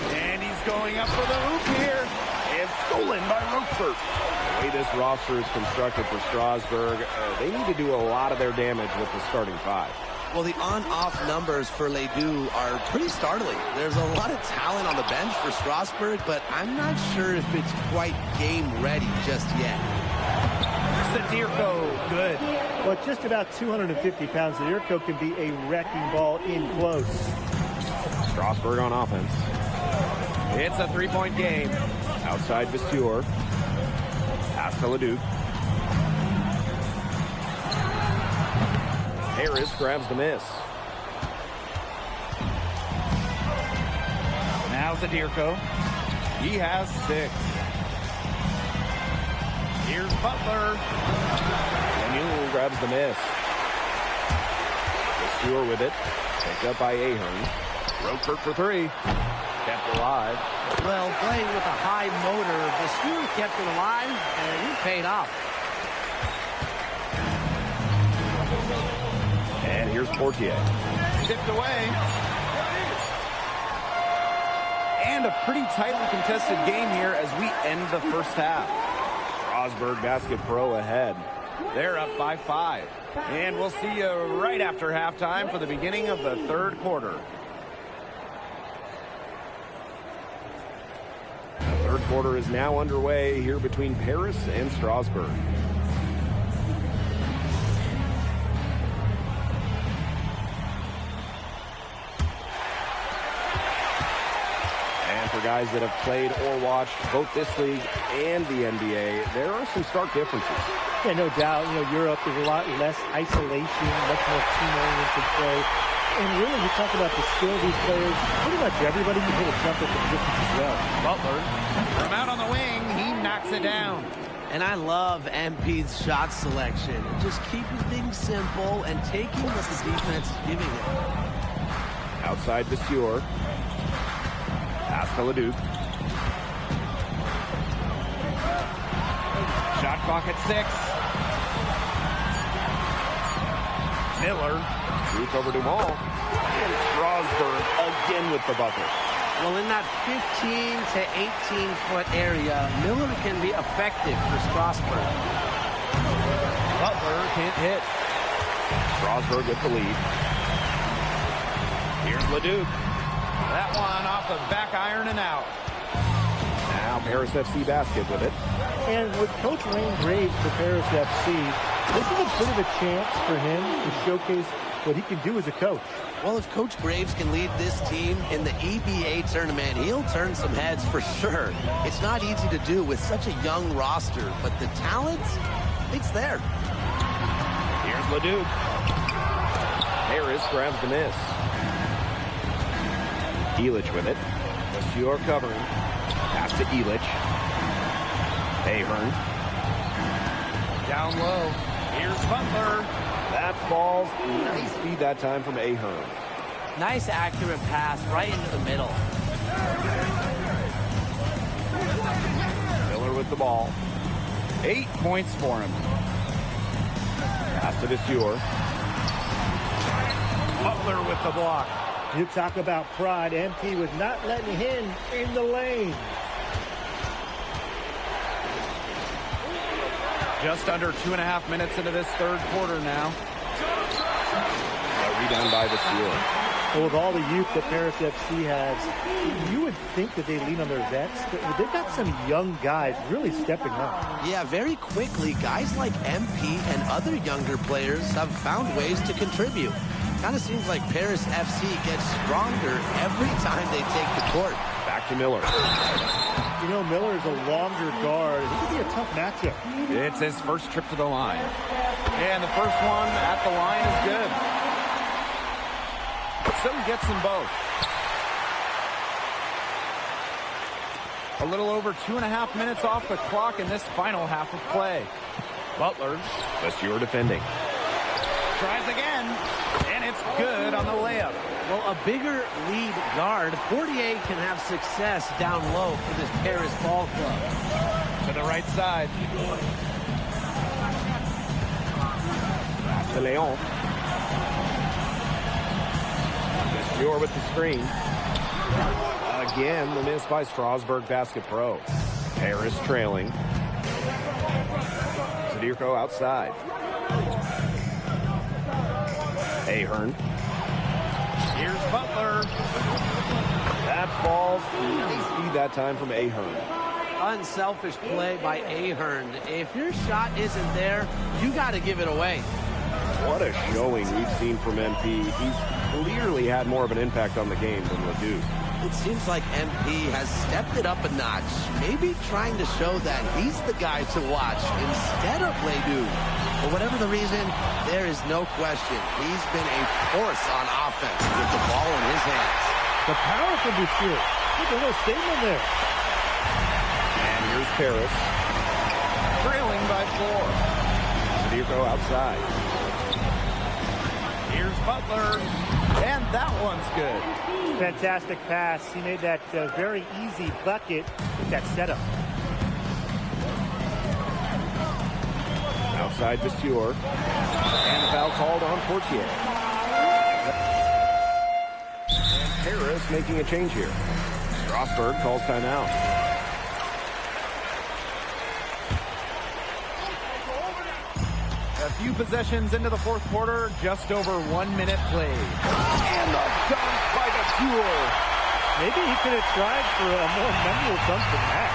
And he's going up for the hoop here. And stolen by Roquefort. The way this roster is constructed for Strasburg, they need to do a lot of their damage with the starting 5. Well, the on-off numbers for Ledoux are pretty startling. There's a lot of talent on the bench for Strasburg, but I'm not sure if it's quite game ready just yet. Zadirko, good. Well, at just about 250 pounds, Zadirko can be a wrecking ball in close. Strasburg on offense. It's a three-point game. Outside Viseur. Pass to Leduc. Harris grabs the miss. Now Zadirko. He has 6. Here's Butler. Daniel grabs the miss. Viseur with it. Picked up by Ahern. Roquefort for 3. Kept alive. Well, playing with a high motor, Viseur kept it alive, and he paid off. And here's Portier. Tipped away. And a pretty tightly contested game here as we end the first half. Strasburg Basket Pro ahead. They're up by 5. And we'll see you right after halftime for the beginning of the third quarter. The third quarter is now underway here between Paris and Strasburg. For guys that have played or watched both this league and the NBA, there are some stark differences. Yeah, no doubt. You know, Europe is a lot less isolation, much more team-oriented play. And really, you talk about the skill of these players, pretty much everybody can hit a jump at the distance as well. Butler, from out on the wing, he knocks it down. And I love MP's shot selection. Just keeping things simple and taking what the defense is giving him. Outside Viseur. Pass to Leduc. Shot clock at 6. Miller. Shoots over Duval. And Strasburg again with the bucket. Well, in that 15 to 18-foot area, Miller can be effective for Strasburg. Butler can't hit. Strasburg with the lead. Here's Leduc. That one off the back iron and out. Now Paris FC basket with it. And with Coach Wayne Graves for Paris FC, this is a bit of a chance for him to showcase what he can do as a coach. Well, if Coach Graves can lead this team in the EBA tournament, he'll turn some heads for sure. It's not easy to do with such a young roster, but the talent, it's there. Here's Leduc. Harris grabs the miss. Elich with it. Monsieur covering. Pass to Elich. Ahern. Down low. Here's Butler. That falls. Nice feed that time from Ahern. Nice accurate pass right into the middle. Miller with the ball. 8 points for him. Pass to Monsieur. Butler with the block. You talk about pride. MP was not letting him in the lane. Just under 2.5 minutes into this third quarter now. A rebound by Monsieur. Well, with all the youth that Paris FC has, you would think that they lean on their vets, but they've got some young guys really stepping up. Yeah, very quickly, guys like MP and other younger players have found ways to contribute. Kind of seems like Paris FC gets stronger every time they take the court. Back to Miller. You know, Miller is a longer guard. He could be a tough matchup. It's his first trip to the line. And the first one at the line is good. So he gets them both. A little over 2.5 minutes off the clock in this final half of play. Butler. Monsieur defending. Tries again. And it's good on the layup. Well, a bigger lead guard, Portier can have success down low for this Paris ball club. To the right side. Pass to Leon. Monsieur with the screen. Again, the miss by Strasbourg Basket Pro. Paris trailing. Zadirko outside. Ahern. Here's Butler. That falls. Nice feed that time from Ahern. Unselfish play by Ahern. If your shot isn't there, you got to give it away. What a showing we've seen from MP. He's clearly had more of an impact on the game than Leduc. It seems like MP has stepped it up a notch, maybe trying to show that he's the guy to watch instead of Leduc. For whatever the reason, there is no question he's been a force on offense with the ball in his hands. The power from Boucher. Look at a little statement there. And here's Paris. Trailing by 4. Zadirko outside. Here's Butler. And that one's good. Fantastic pass. He made that very easy bucket with that setup. Outside Monsieur. And a foul called on Portier. And Paris making a change here. Strasbourg calls timeout. A few possessions into the fourth quarter, just over 1 minute played. And the dunk by Monsieur. Maybe he could have tried for a more memorable dunk than that.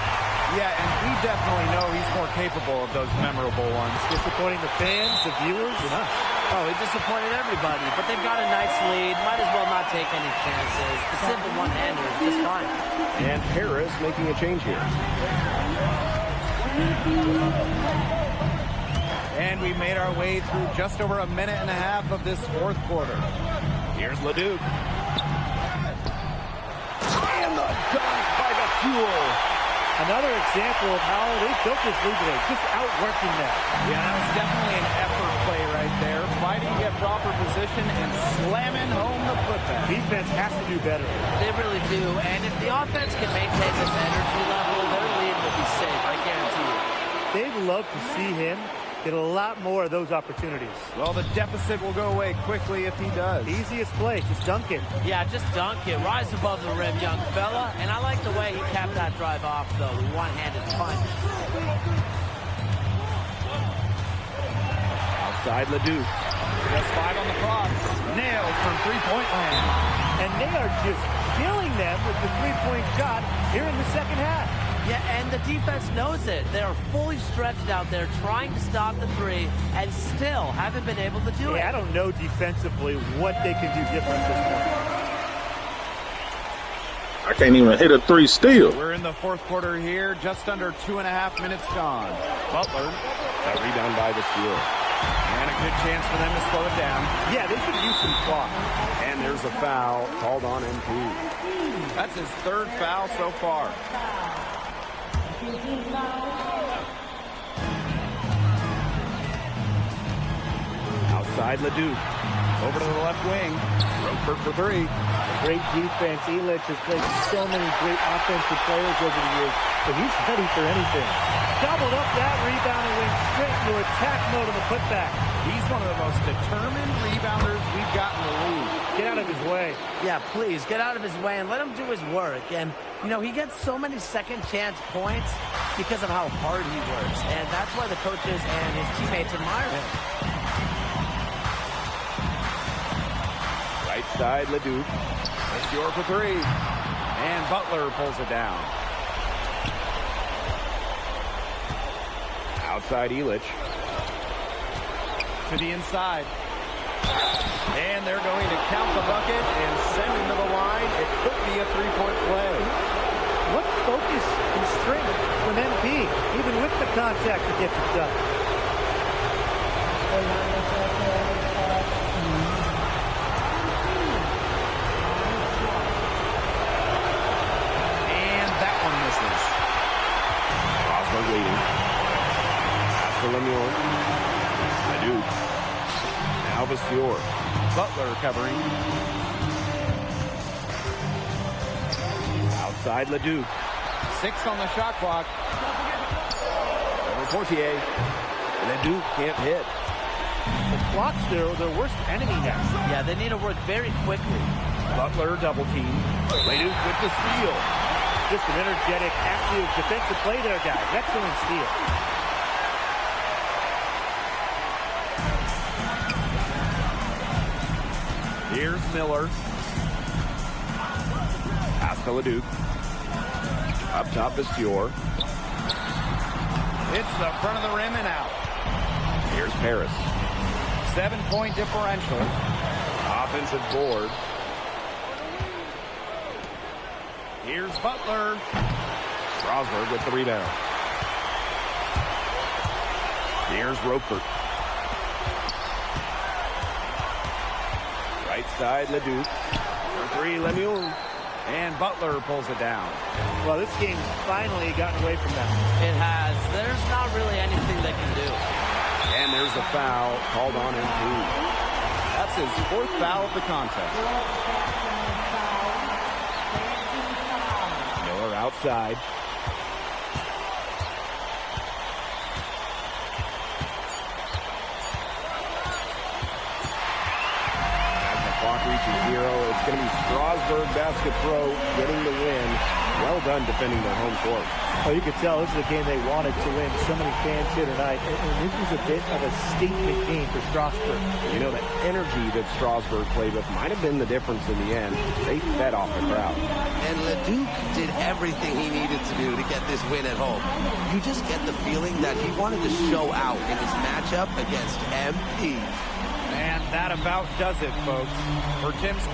Yeah, and we definitely know he's more capable of those memorable ones. Disappointing the fans, the viewers, and us. Oh, he disappointed everybody, but they've got a nice lead. Might as well not take any chances. The simple one-hander is just fine. And Paris making a change here. And we made our way through just over 1.5 minutes of this fourth quarter. Here's Leduc. And the dunk by Monsieur. Another example of how they built this lead today, just outworking that. Yeah, that was definitely an effort play right there. Fighting to get proper position and slamming home the putback. Defense has to do better. They really do. And if the offense can maintain this energy level, their lead will be safe, I guarantee you. They'd love to see him get a lot more of those opportunities. Well, the deficit will go away quickly if he does. Easiest play, just dunk it. Yeah, just dunk it. Rise above the rim, young fella. And I like the way he capped that drive off, though, with one-handed punch. Outside Leduc. Just 5 on the clock. Nailed from three-point land. And they are just killing them with the three-point shot here in the second half. Yeah, and the defense knows it. They are fully stretched out there trying to stop the three and still haven't been able to do it. I don't know defensively what they can do different at this point. I can't even hit a three still. We're in the fourth quarter here, just under 2.5 minutes gone. Butler, a rebound by the Seal. And a good chance for them to slow it down. Yeah, they could use some clock. And there's a foul called on MP. That's his third foul so far. Outside Leduc. Over to the left wing. Roquefort for three. Great defense. Illich has played so many great offensive players over the years, but he's ready for anything. Doubled up that rebound and went straight into attack mode on the putback. He's one of the most determined rebounders we've got in the league. Get out of his way. Yeah, please, get out of his way and let him do his work. And, you know, he gets so many second chance points because of how hard he works. And that's why the coaches and his teammates admire him. Right side, Leduc. Monsieur for three. And Butler pulls it down. Outside Illich. To the inside. And they're going to count the bucket and send him to the line. It could be a three-point play. What focus and strength from MP, even with the contact to get it done. And that one misses. Strasburg leading. Pass to Lemuel. Leduc. Now Vasseur. Butler covering. Outside Leduc. 6 on the shot clock. Over Fortier. Leduc can't hit. The clock's their worst enemy now. Yeah, they need to work very quickly. Butler double teamed. Leduc with the steal. Just an energetic, active defensive play there, guys. Excellent steal. Here's Miller. Pass to Leduc. Up top Vasseur. It's the front of the rim and out. Here's Paris. 7-point differential. Offensive board. Here's Butler. Strasburg with the rebound. Here's Roquefort. Right side, Leduc. For three, Lemuel. And Butler pulls it down. Well, this game's finally gotten away from them. It has. There's not really anything they can do. And there's a foul called on MP. That's his fourth foul of the contest. Miller outside. Clock reaches 0. It's going to be Strasburg Basket Pro getting the win. Well done defending their home court. Oh, you could tell this is a game they wanted to win. So many fans here tonight. And this was a bit of a statement game for Strasburg. You know, the energy that Strasburg played with might have been the difference in the end. They fed off the crowd. And Leduc did everything he needed to do to get this win at home. You just get the feeling that he wanted to show out in his matchup against MP. And that about does it, folks. For Tim's...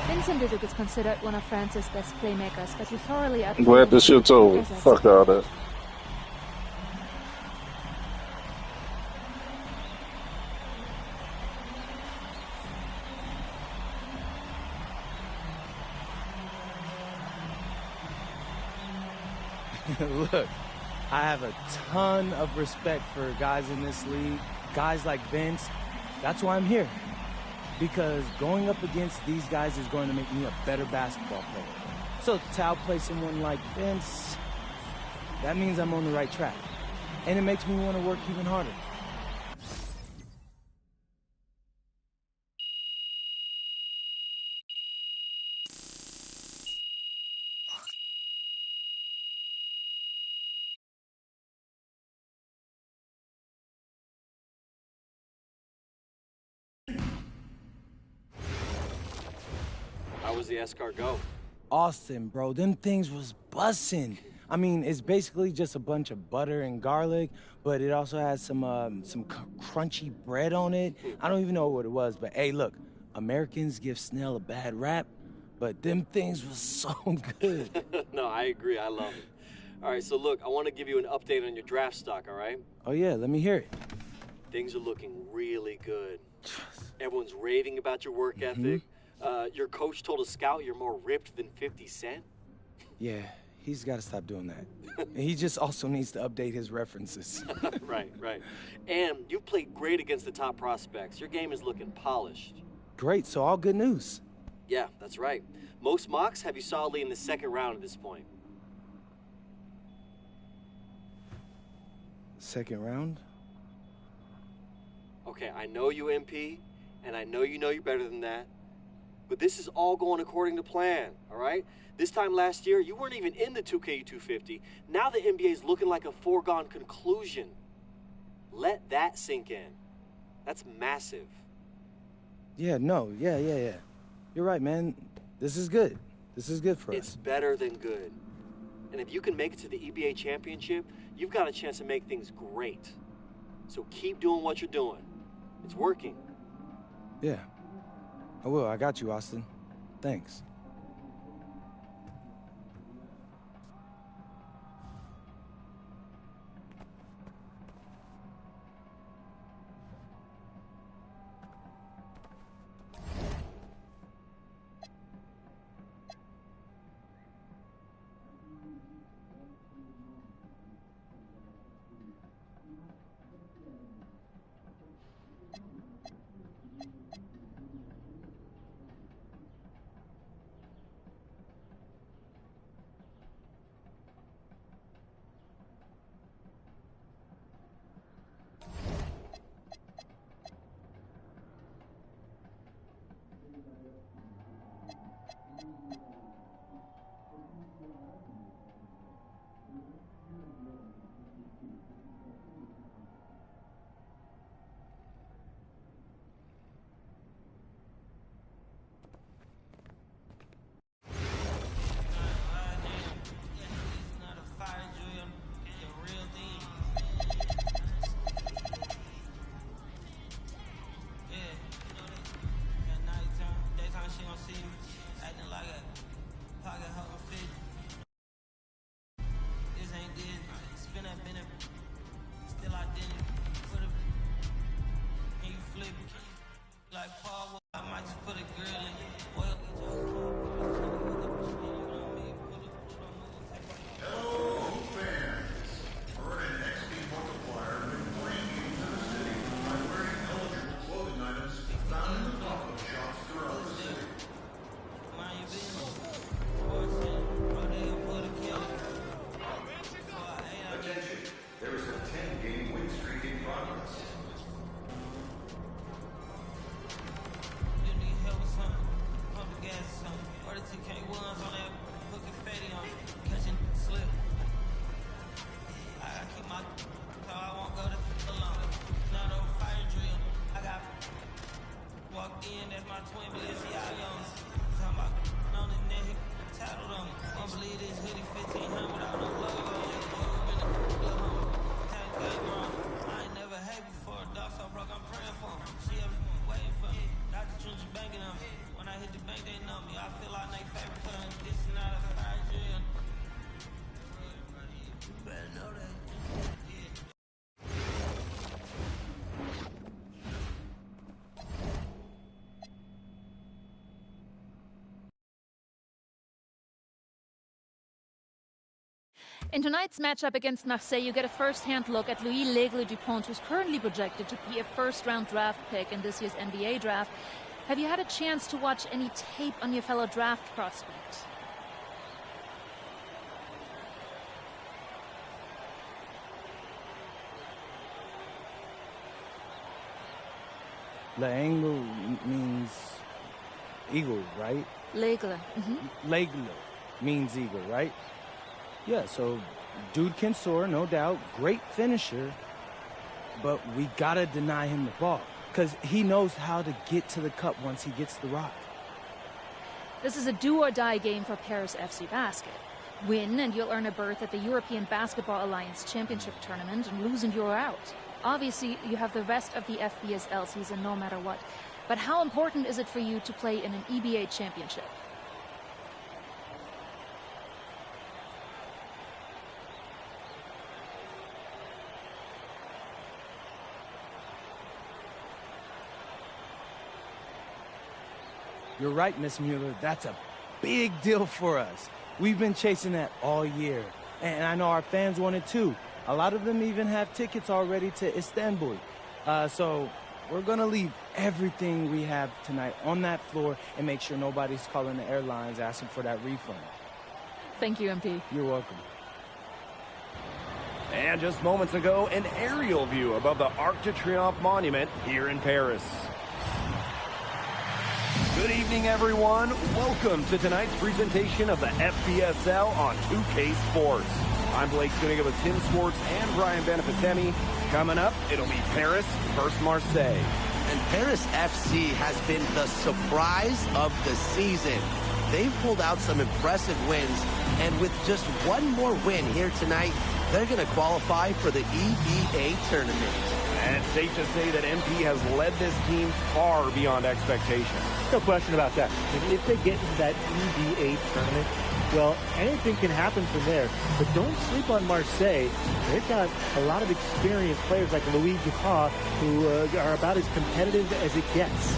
Vincent Leduc is considered one of France's best playmakers, but you thoroughly I'm glad this shit's over. Fuck all that. Look, I have a ton of respect for guys in this league, guys like Vince. That's why I'm here. Because going up against these guys is going to make me a better basketball player. So to outplay someone like Vince, that means I'm on the right track. And it makes me want to work even harder. How was the escort go? Austin, bro, them things was bussin'. I mean, it's basically just a bunch of butter and garlic, but it also has some crunchy bread on it. I don't even know what it was, but hey, look, Americans give snail a bad rap, but them things was so good. No, I agree. I love it. All right, so look, I want to give you an update on your draft stock, all right? Oh, yeah, let me hear it. Things are looking really good. Everyone's raving about your work ethic. Your coach told a scout you're more ripped than 50 Cent. Yeah, he's got to stop doing that. He just also needs to update his references. Right. And you've played great against the top prospects. Your game is looking polished. Great, so all good news. Yeah, that's right. Most mocks have you solidly in the second round at this point. Second round? Okay, I know you MP, and I know you're better than that, but this is all going according to plan, all right? This time last year, you weren't even in the 2K250. Now the NBA is looking like a foregone conclusion. Let that sink in. That's massive. Yeah. You're right, man. This is good. This is good for us. It's better than good. And if you can make it to the EBA championship, you've got a chance to make things great. So keep doing what you're doing. It's working. Yeah. I will. I got you, Austin. Thanks. In tonight's matchup against Marseille, you get a first-hand look at Louis L'Aigle-Dupont, who's currently projected to be a first-round draft pick in this year's NBA draft. Have you had a chance to watch any tape on your fellow draft prospect? L'Aigle means eagle, right? L'Aigle. L'Aigle means eagle, right? Yeah, so dude can soar, no doubt. Great finisher. But we gotta deny him the ball, because he knows how to get to the cup once he gets the rock. This is a do-or-die game for Paris FC Basket. Win and you'll earn a berth at the European Basketball Alliance Championship Tournament, and lose and you're out. Obviously, you have the rest of the FBSL season no matter what. But how important is it for you to play in an EBA championship? You're right, Miss Mueller. That's a big deal for us. We've been chasing that all year. And I know our fans want it too. A lot of them even have tickets already to Istanbul. So we're going to leave everything we have tonight on that floor and make sure nobody's calling the airlines asking for that refund. Thank you, MP. You're welcome. And just moments ago, an aerial view above the Arc de Triomphe monument here in Paris. Good evening, everyone. Welcome to tonight's presentation of the FBSL on 2K Sports. I'm Blake Suniga with Tim Swartz and Brian Benefitemi. Coming up, it'll be Paris versus Marseille. And Paris FC has been the surprise of the season. They've pulled out some impressive wins, and with just one more win here tonight, they're going to qualify for the EBA tournament. And it's safe to say that MP has led this team far beyond expectation. No question about that. And if they get into that EBA tournament, well, anything can happen from there. But don't sleep on Marseille. They've got a lot of experienced players like Louis Dupont, who are about as competitive as it gets.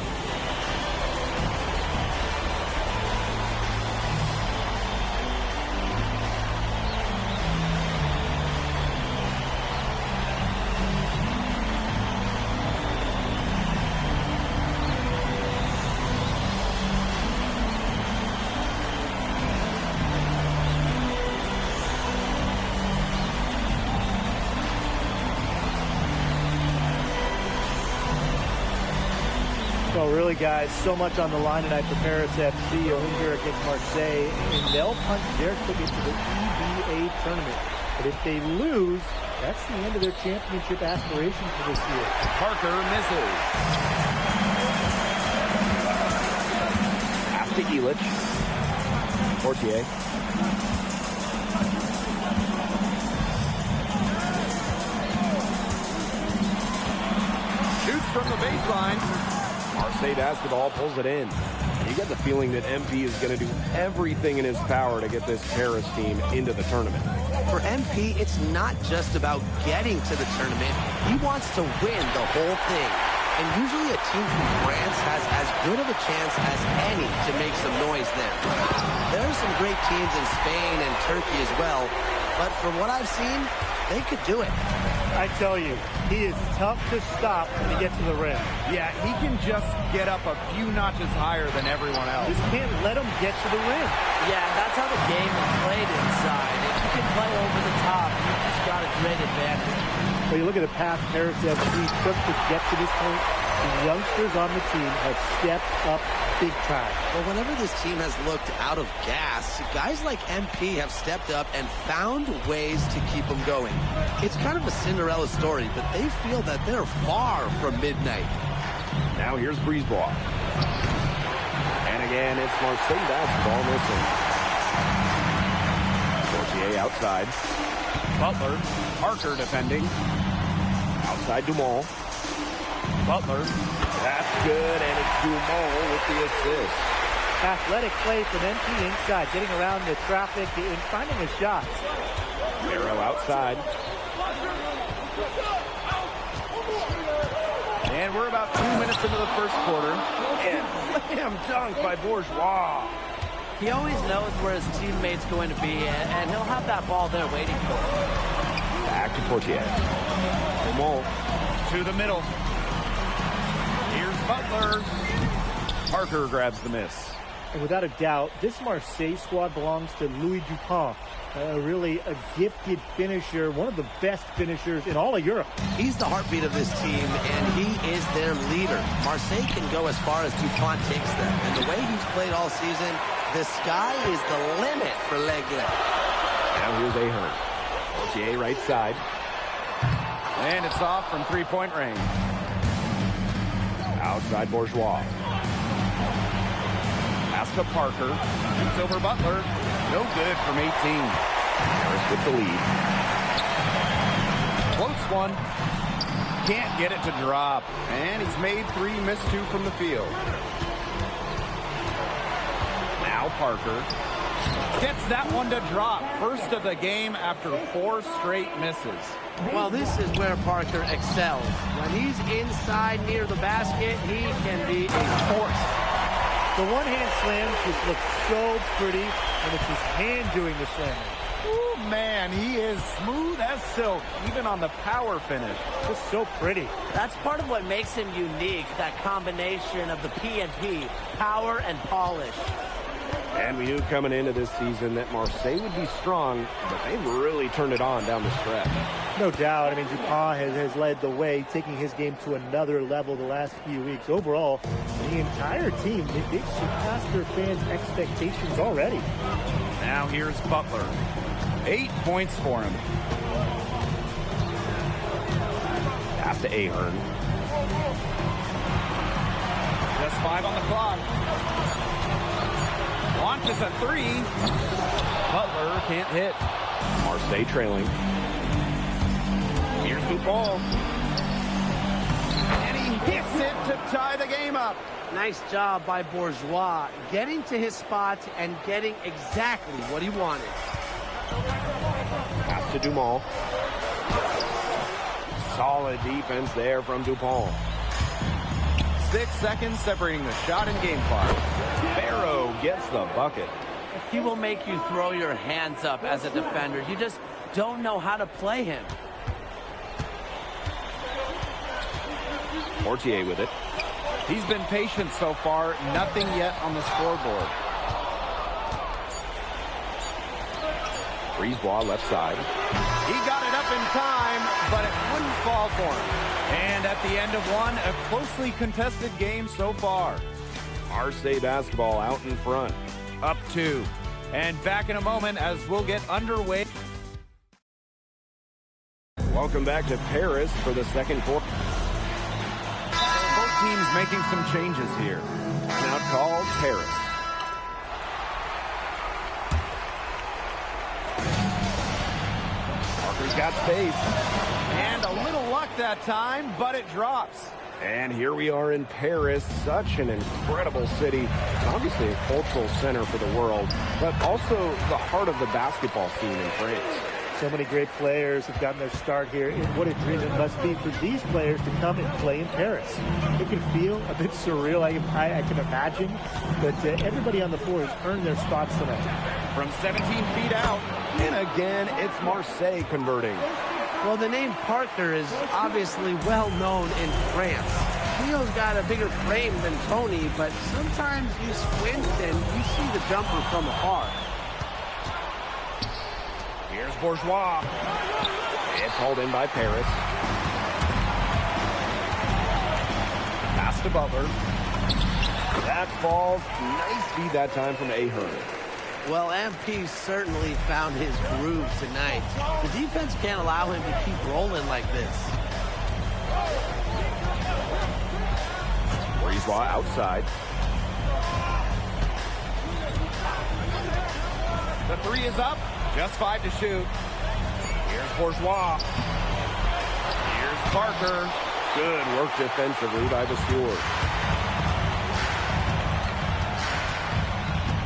So really, guys, so much on the line tonight for Paris FC, a win here against Marseille, and they'll punch their ticket to the EBA tournament. But if they lose, that's the end of their championship aspiration for this year. Parker misses. Pass to Illich. Portier. Shoots from the baseline. Marseille basketball pulls it in. You get the feeling that MP is going to do everything in his power to get this Paris team into the tournament. For MP, it's not just about getting to the tournament. He wants to win the whole thing. And usually a team from France has as good of a chance as any to make some noise there. There are some great teams in Spain and Turkey as well. But from what I've seen, they could do it. I tell you, he is tough to stop when he gets to the rim. Yeah, he can just get up a few notches higher than everyone else. Just can't let him get to the rim. Yeah, that's how the game is played inside. If you can play over the top, you've just got a great advantage. Well, you look at the path Paris FC took to get to this point. The youngsters on the team have stepped up big time. Well, whenever this team has looked out of gas, guys like MP have stepped up and found ways to keep them going. It's kind of a Cinderella story, but they feel that they're far from midnight. Now here's Brisebois. And again, it's Marseille basketball missing. Portier outside. Butler, Parker defending. Outside Dumont. Butler. That's good, and it's Dumont with the assist. Athletic play from MP inside, getting around the traffic and finding a shot. Barrow outside. And we're about 2 minutes into the first quarter. And slam dunk by Bourgeois. He always knows where his teammate's going to be, and he'll have that ball there waiting for him. Back to Portier. Dumont. To the middle. Here's Butler. Parker grabs the miss. And without a doubt, this Marseille squad belongs to Louis Dupont. Really a gifted finisher, one of the best finishers in all of Europe. He's the heartbeat of this team, and he is their leader. Marseille can go as far as Dupont takes them. And the way he's played all season, the sky is the limit for Legle. Now here's Ahern. Portier right side. And it's off from three-point range. Outside Bourgeois. Pass to Parker. Shoots over Butler. No good from 18. Harris with the lead. Close one. Can't get it to drop. And he's made 3, missed 2 from the field. Now Parker gets that one to drop. First of the game after 4 straight misses. Well, this is where Parker excels. When he's inside near the basket, he can be a force. The one-hand slam just looks so pretty, and it's his hand doing the slamming. Ooh, man, he is smooth as silk, even on the power finish. Just so pretty. That's part of what makes him unique, that combination of the P&P, power and polish. And we knew coming into this season that Marseille would be strong, but they've really turned it on down the stretch. No doubt. I mean, Dupont has led the way, taking his game to another level the last few weeks. Overall, the entire team, they've surpassed their fans' expectations already. Now here's Butler. 8 points for him. Pass to Ahern. Just 5 on the clock. Launches a 3. Butler can't hit. Marseille trailing. Here's Dupont. And he hits it to tie the game up. Nice job by Bourgeois, getting to his spot and getting exactly what he wanted. Pass to Dumont. Solid defense there from Dupont. 6 seconds separating the shot and game clock. Barrow gets the bucket. He will make you throw your hands up as a defender. You just don't know how to play him. Portier with it. He's been patient so far. Nothing yet on the scoreboard. Brisebois left side. He got it up in time, but it wouldn't fall for him. And at the end of one, a closely contested game so far. Marseille basketball out in front. Up 2. And back in a moment as we'll get underway. Welcome back to Paris for the second quarter. Both teams making some changes here. Now called Paris. Parker's got space. And a little luck that time, but it drops. And here we are in Paris, such an incredible city. Obviously a cultural center for the world, but also the heart of the basketball scene in France. So many great players have gotten their start here. And what a dream it must be for these players to come and play in Paris. It can feel a bit surreal, I can imagine, but everybody on the floor has earned their spots tonight. From 17 feet out, and again, it's Marseille converting. Well, the name Parker is obviously well known in France. Cleo's got a bigger frame than Tony, but sometimes you squint and you see the jumper from afar. Here's Bourgeois. It's hauled in by Paris. Pass to Butler. That falls. Nice feed that time from Ahern. Well, MP certainly found his groove tonight. The defense can't allow him to keep rolling like this. Brisebois outside. The 3 is up. Just 5 to shoot. Here's Bourgeois. Here's Parker. Good work defensively by Vasseur.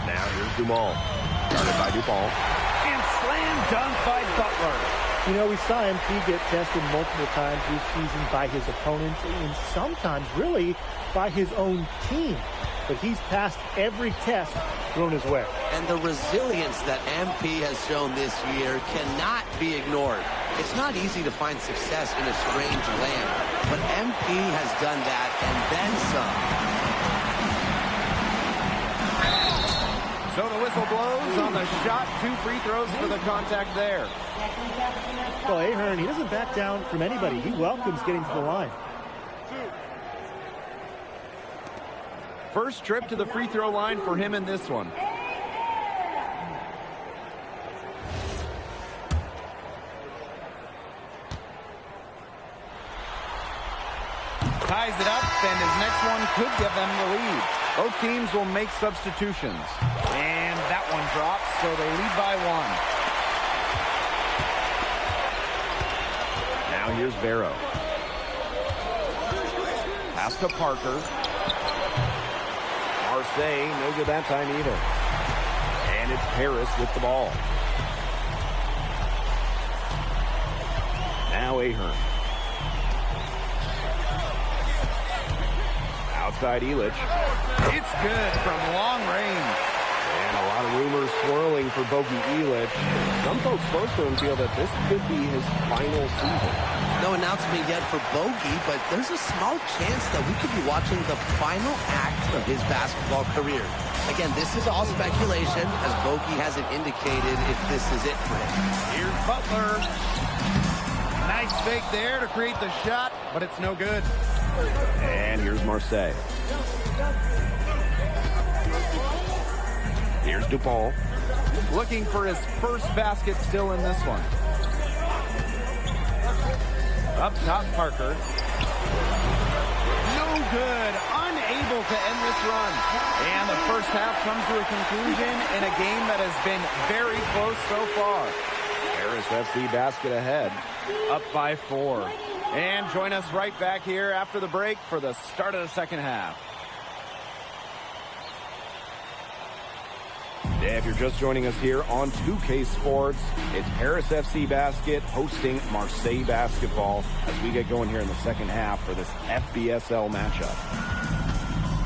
Now here's Dumont. Guarded by Dupont. And slam dunk by Butler. You know, we saw MP get tested multiple times this season by his opponents and sometimes really by his own team. But he's passed every test thrown his way. And the resilience that MP has shown this year cannot be ignored. It's not easy to find success in a strange land, but MP has done that and then some. So the whistle blows on the shot. 2 free throws for the contact there. Well, Ahern, he doesn't back down from anybody. He welcomes getting to the line. First trip to the free throw line for him in this one. Ties it up, and his next one could give them the lead. Both teams will make substitutions. And that one drops, so they lead by 1. Now here's Barrow. Pass to Parker. Marseille, no good that time either. And it's Paris with the ball. Now Ahern. Outside Illich. It's good from long range. And a lot of rumors swirling for Bogey Illich. Some folks close to him feel that this could be his final season. No announcement yet for Bogey, but there's a small chance that we could be watching the final act of his basketball career. Again, this is all speculation, as Bogey hasn't indicated if this is it for him. Here's Butler. Nice fake there to create the shot, but it's no good. And here's Marseille. Here's DuPont. Looking for his first basket still in this one. Up top, Parker. No good. Unable to end this run. And the first half comes to a conclusion in a game that has been very close so far. Paris FC basket ahead. Up by 4. And join us right back here after the break for the start of the second half. Yeah, if you're just joining us here on 2K Sports, it's Paris FC Basket hosting Marseille Basketball as we get going here in the second half for this FBSL matchup.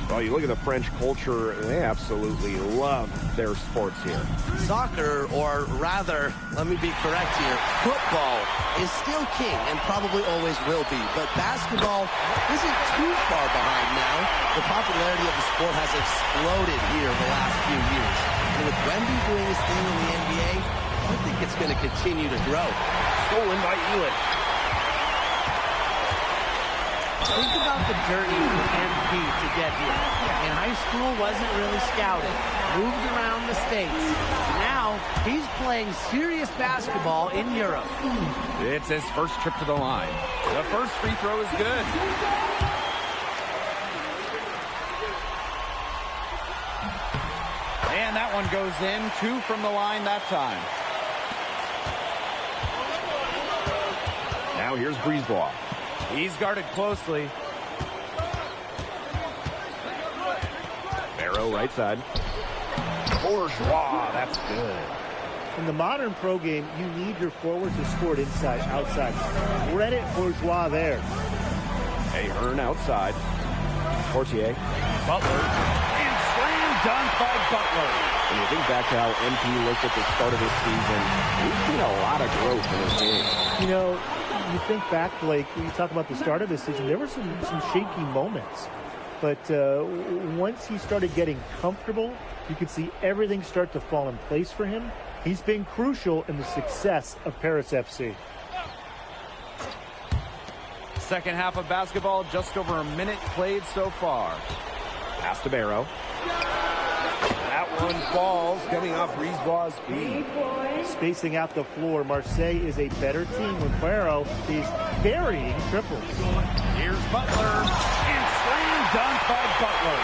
Well, you look at the French culture, they absolutely love their sports here. Soccer, or rather, let me be correct here, football is still king and probably always will be. But basketball isn't too far behind now. The popularity of the sport has exploded here in the last few years. And with Wemby doing his thing in the NBA, I think it's going to continue to grow. Stolen by Illich. Think about the journey for MP to get here. In high school, wasn't really scouted. Moved around the States. Now, he's playing serious basketball in Europe. It's his first trip to the line. The first free throw is good. And that one goes in. 2 from the line that time. Now here's Brisebois. He's guarded closely. Barrow right side. Bourgeois, that's good. In the modern pro game, you need your forwards to score it inside, outside. Credit Bourgeois there. Ahern outside. Portier. Butler. And slam dunk by Butler. When you think back to how MP looked at the start of this season, we've seen a lot of growth in this game. You know, you think back, Blake, when you talk about the start of this season, there were some shaky moments. But once he started getting comfortable, you could see everything start to fall in place for him. He's been crucial in the success of Paris FC. Second half of basketball, just over a minute played so far. Pass to Barrow. That one falls, coming off Brisebois' feet. Spacing out the floor, Marseille is a better team when Barrow is burying triples. Here's Butler, and slam dunk by Butler.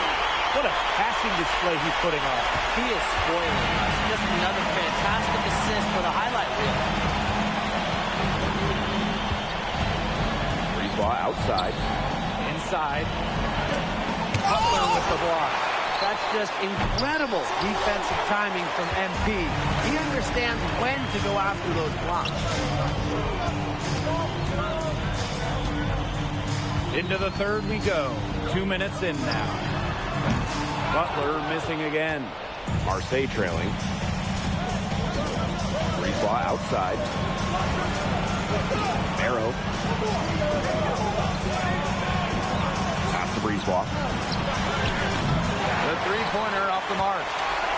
What a passing display he's putting on. He is spoiling us. Just another fantastic assist for the highlight reel. Brisebois outside. Inside. Butler with the block. That's just incredible defensive timing from MP. He understands when to go after those blocks. Into the third we go. 2 minutes in now. Butler missing again. Marseille trailing. Brisebois outside. Barrow. Pass to Brisebois. The three-pointer off the mark.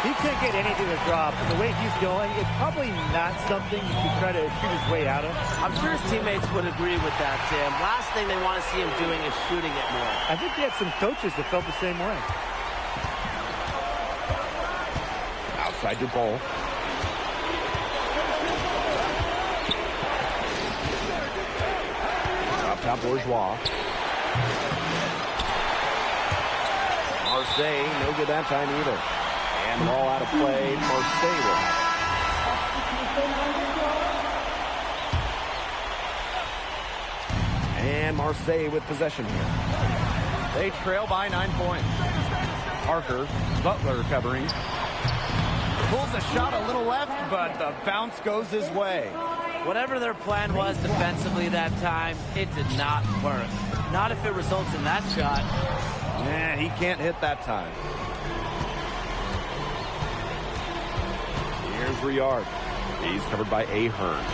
He can't get anything to drop. And the way he's going, it's probably not something you should try to shoot his way out of. I'm sure his teammates would agree with that, Tim. Last thing they want to see him doing is shooting it more. I think he had some coaches that felt the same way. Outside DuPont. Up top, Bourgeois. Marseille, no good that time either. And the ball out of play. Marseille will have it. And Marseille with possession here. They trail by 9 points. Parker, Butler covering. Pulls a shot a little left, but the bounce goes his way. Whatever their plan was defensively that time, it did not work. Not if it results in that shot. Yeah, he can't hit that time. Here's Riard. He's covered by Ahern.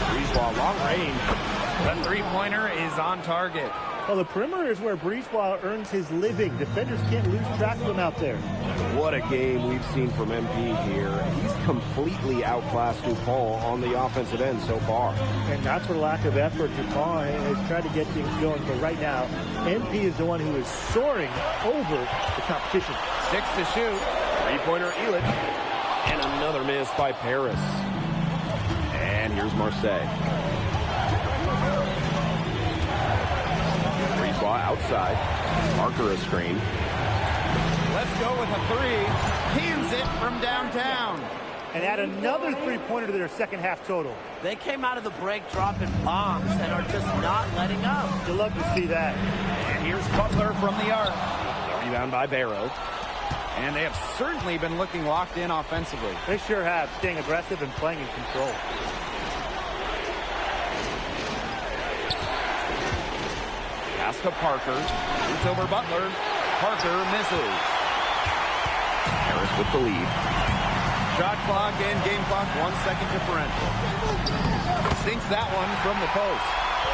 Breezewell, long range. The three-pointer is on target. Well, the perimeter is where Breezewell earns his living. Defenders can't lose track of him out there. What a game we've seen from MP here. He's completely outclassed Dupont on the offensive end so far. And not for lack of effort. Dupont has tried to get things going, but right now, MP is the one who is soaring over the competition. 6 to shoot. Three-pointer, Illich. And another miss by Paris. And here's Marseille. Outside. Parker a screen. Let's go with a three. Cans it from downtown. And add another three-pointer to their second half total. They came out of the break dropping bombs and are just not letting up. You'd love to see that. And here's Butler from the arc. Rebound by Barrow. And they have certainly been looking locked in offensively. They sure have, staying aggressive and playing in control. Pass to Parker. Shoots over Butler. Parker misses. Harris with the lead. Shot clock and game clock 1 second differential. Sinks that one from the post.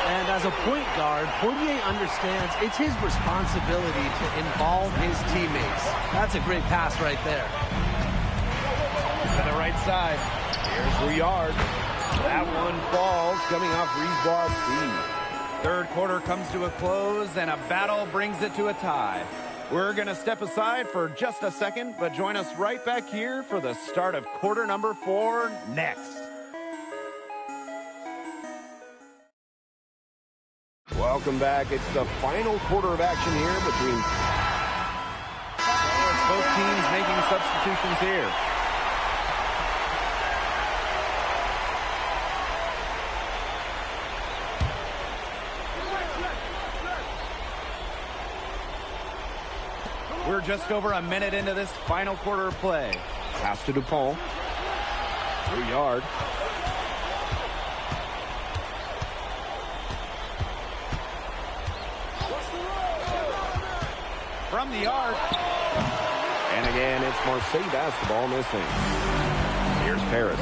And as a point guard, Portier understands it's his responsibility to involve his teammates. That's a great pass right there. To the right side. Here's Riard. That one falls, coming off Breezewell's feet. Third quarter comes to a close, and a battle brings it to a tie. We're going to step aside for just a second, but join us right back here for the start of quarter number 4 next. Welcome back. It's the final quarter of action here between... It's both teams making substitutions here. We're just over a minute into this final quarter of play. Pass to Dupont. Riard. From the arc. And again, it's Marseille basketball missing. Here's Paris.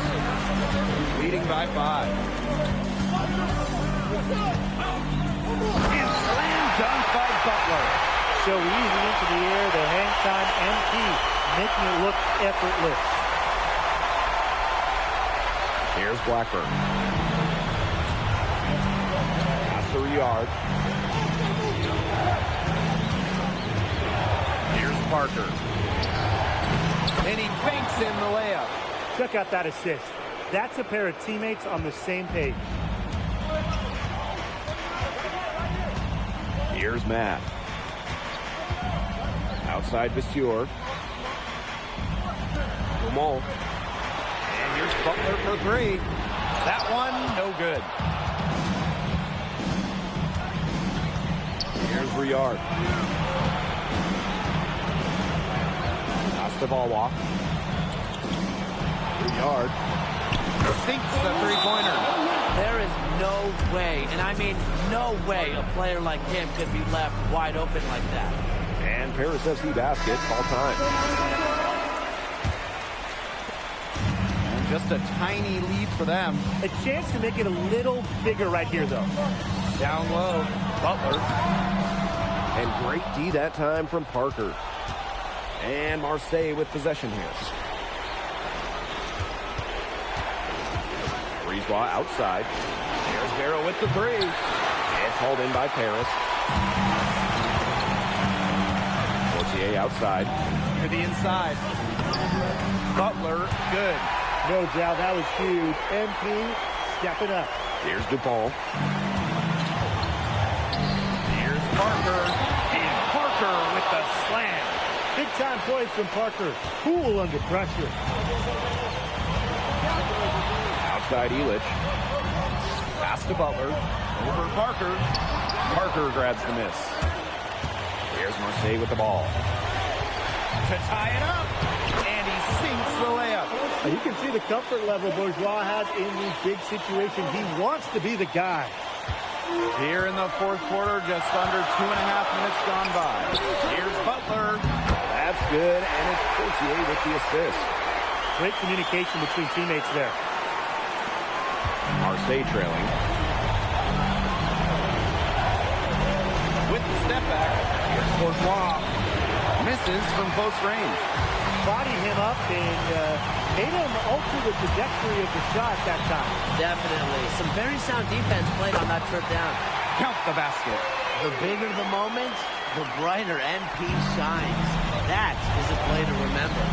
Leading by 5. And slam dunk by Butler. So easy into the air, the hang time, MP, making it look effortless. Here's Blackburn. Pass to Riard. Here's Parker. And he banks in the layup. Check out that assist. That's a pair of teammates on the same page. Here's Matt. Outside Vasseur. Dumont. And here's Butler for 3. That one, no good. Here's Riard. Pass to Balwa. Riard. Sinks the three-pointer. There is no way, and I mean no way, a player like him could be left wide open like that. And Paris FC basket, all time. And just a tiny lead for them. A chance to make it a little bigger right here, though. Down low, Butler. And great D that time from Parker. And Marseille with possession here. Breezewell outside. There's Barrow with the 3. It's hauled in by Paris. Outside. To the inside. Butler, good. No doubt, that was huge. MP stepping up. Here's Dupont. Here's Parker. And Parker with the slam. Big-time points from Parker. Cool under pressure. Outside Elich. Pass to Butler. Over Parker. Parker grabs the miss. Here's Marseille with the ball. To tie it up. And he sinks the layup. You can see the comfort level Bourgeois has in these big situations. He wants to be the guy. Here in the fourth quarter, just under 2.5 minutes gone by. Here's Butler. That's good, and it's Portier with the assist. Great communication between teammates there. Marseille trailing. With the step back, here's Bourgeois. Misses from close range. Bodied him up and made him alter the trajectory of the shot that time. Definitely. Some very sound defense played on that trip down. Count the basket. The bigger the moment, the brighter MP shines. That is a play to remember.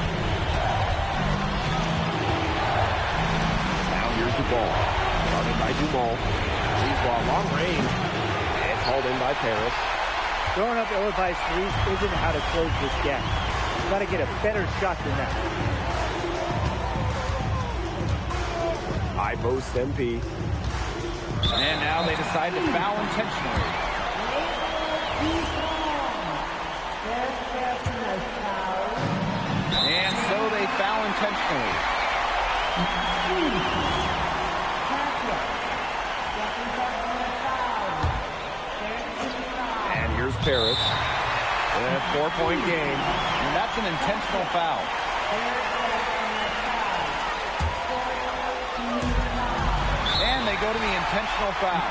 Now here's the ball. Started by Dumont. Sees ball long range. And it's hauled in by Paris. Throwing up ill-advised threes isn't how to close this gap. You've got to get a better shot than that. High post MP. And now they decide to foul intentionally. And so they foul intentionally. And here's Paris. A 4-point game. And that's an intentional foul. And they go to the intentional foul.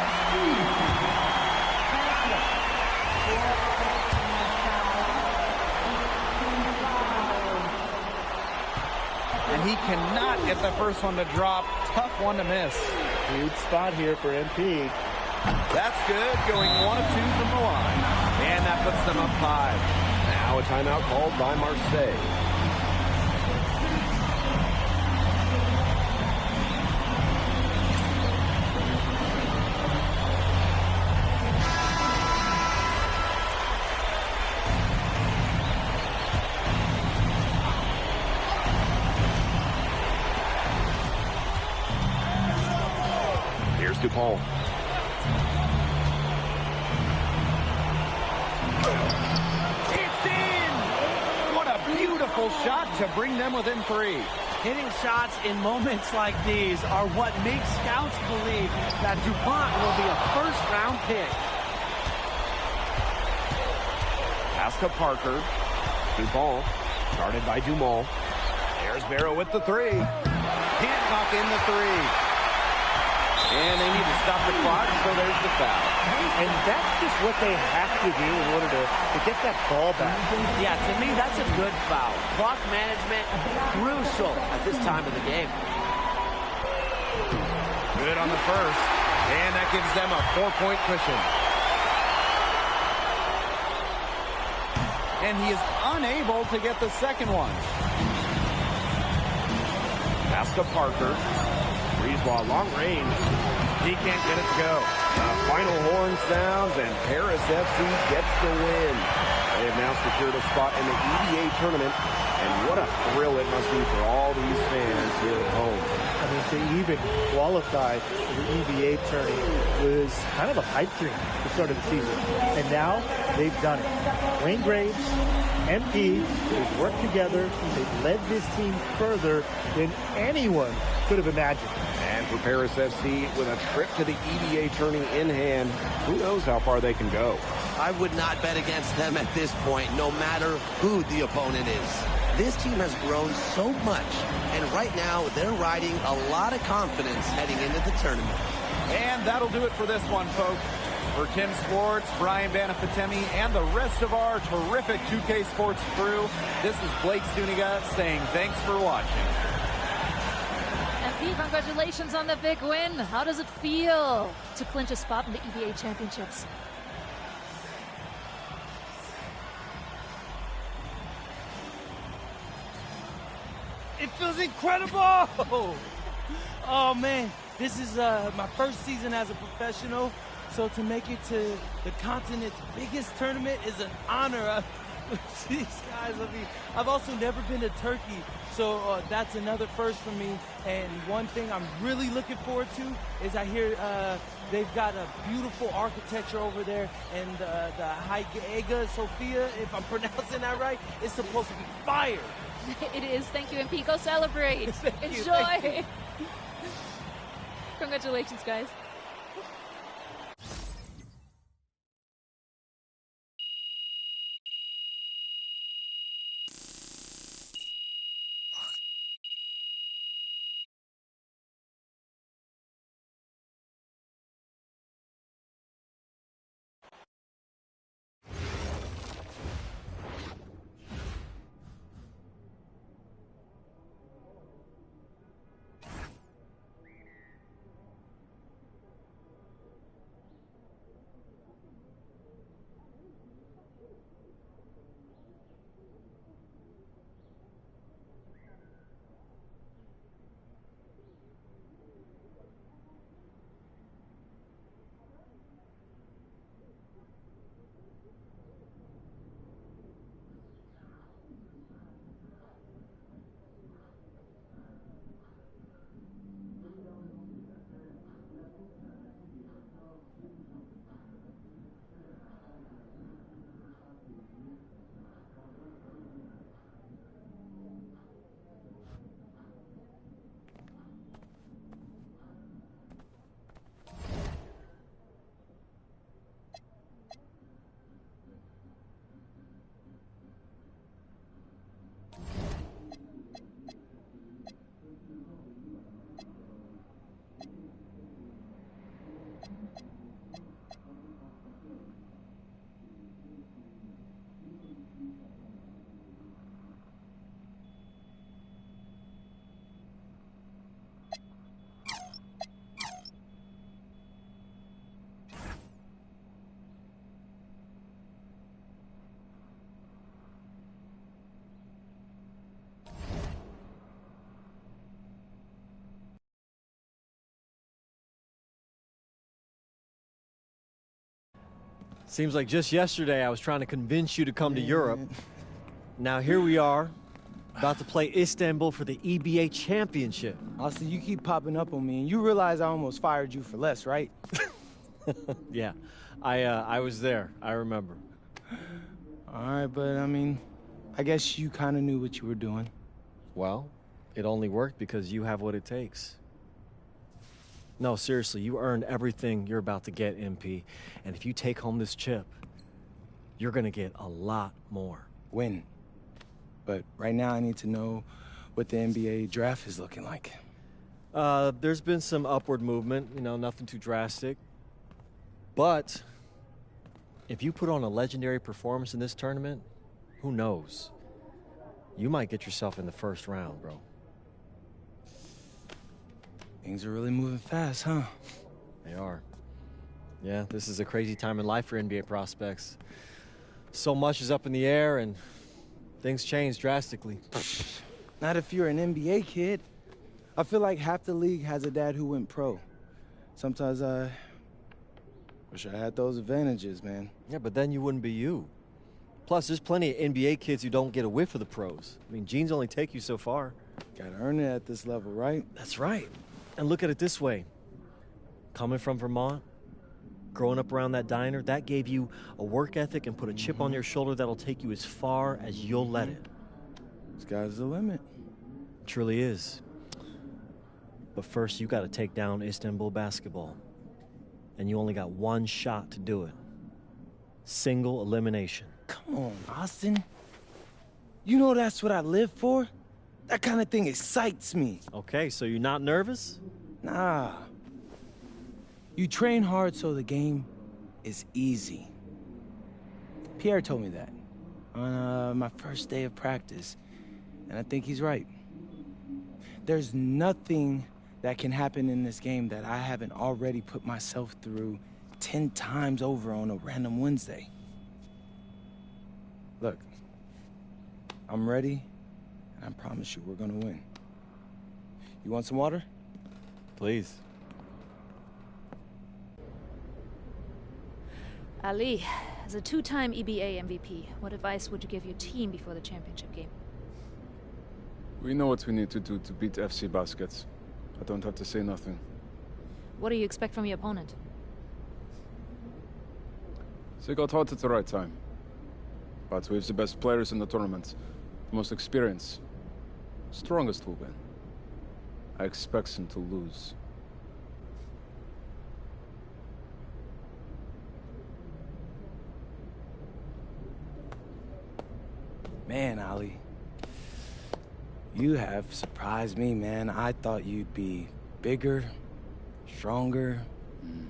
And he cannot get the first one to drop. Tough one to miss. Huge spot here for MP. That's good, going 1 of 2 from the line. And that puts them up 5. Now a timeout called by Marseille. Here's DuPont. It's in! What a beautiful shot to bring them within 3. Hitting shots in moments like these are what makes scouts believe that DuPont will be a first-round pick. Pass to Parker. DuPont, guarded by Dumont. There's Barrow with the 3. Can't knock in the 3. And they need to stop the clock, so there's the foul. And that's just what they have to do in order to get that ball back. Yeah, to me, that's a good foul. Clock management, crucial at this time of the game. Good on the first. And that gives them a 4-point cushion. And he is unable to get the second one. Pass to Parker. Brisebois long range. He can't get it to go. The final horn sounds, and Paris FC gets the win. They have now secured a spot in the EBA tournament, and what a thrill it must be for all these fans here at home. I mean, to even qualify for the EBA tourney was kind of a pipe dream at the start of the season. And now they've done it. Wayne Graves, MP, they've worked together. They've led this team further than anyone could have imagined. And for Paris FC, with a trip to the EBA tourney in hand, who knows how far they can go. I would not bet against them at this point, no matter who the opponent is. This team has grown so much, and right now they're riding a lot of confidence heading into the tournament. And that'll do it for this one, folks. For Tim Swartz, Brian Banafitemi, and the rest of our terrific 2K Sports crew, this is Blake Suniga saying thanks for watching. MP, congratulations on the big win. How does it feel to clinch a spot in the EBA championships? It feels incredible! Oh man, this is my first season as a professional, so to make it to the continent's biggest tournament is an honor. These guys, I mean, I've also never been to Turkey, so that's another first for me. And one thing I'm really looking forward to is I hear they've got a beautiful architecture over there, and the Hagia Sophia, if I'm pronouncing that right, is supposed to be fire. It is. Thank you, MP. Go celebrate. Enjoy. Congratulations, guys. Seems like just yesterday I was trying to convince you to come to Europe. Now here we are, about to play Istanbul for the EBA championship. Austin, you keep popping up on me, and you realize I almost fired you for less, right? Yeah, I was there. I remember. All right, but I mean, I guess you kind of knew what you were doing. Well, it only worked because you have what it takes. No, seriously, you earned everything you're about to get, MP. And if you take home this chip, you're gonna get a lot more. Win. But right now I need to know what the NBA draft is looking like. There's been some upward movement, you know, nothing too drastic. But if you put on a legendary performance in this tournament, who knows? You might get yourself in the first round, bro. Things are really moving fast, huh? They are. Yeah, this is a crazy time in life for NBA prospects. So much is up in the air, and things change drastically. Not if you're an NBA kid. I feel like half the league has a dad who went pro. Sometimes I wish I had those advantages, man. Yeah, but then you wouldn't be you. Plus, there's plenty of NBA kids who don't get a whiff of the pros. I mean, genes only take you so far. Gotta earn it at this level, right? That's right. And look at it this way. Coming from Vermont, growing up around that diner, that gave you a work ethic and put a chip on your shoulder that'll take you as far as you'll let it. Sky's the limit. It truly is. But first, you got to take down Istanbul basketball. And you only got one shot to do it. Single elimination. Come on, Austin. You know that's what I live for? That kind of thing excites me. Okay, so you're not nervous? Nah. You train hard so the game is easy. Pierre told me that on my first day of practice, and I think he's right. There's nothing that can happen in this game that I haven't already put myself through 10 times over on a random Wednesday. Look, I'm ready, and I promise you we're gonna win. You want some water? Please. Ali, As a two-time EBA MVP, what advice would you give your team before the championship game? We know what we need to do to beat FC Baskets. I don't have to say nothing. What do you expect from your opponent? They got hot at the right time. But we have the best players in the tournament, the most experience, strongest will win. I expect them to lose. Man, Ali, you have surprised me, man. I thought you'd be bigger, stronger,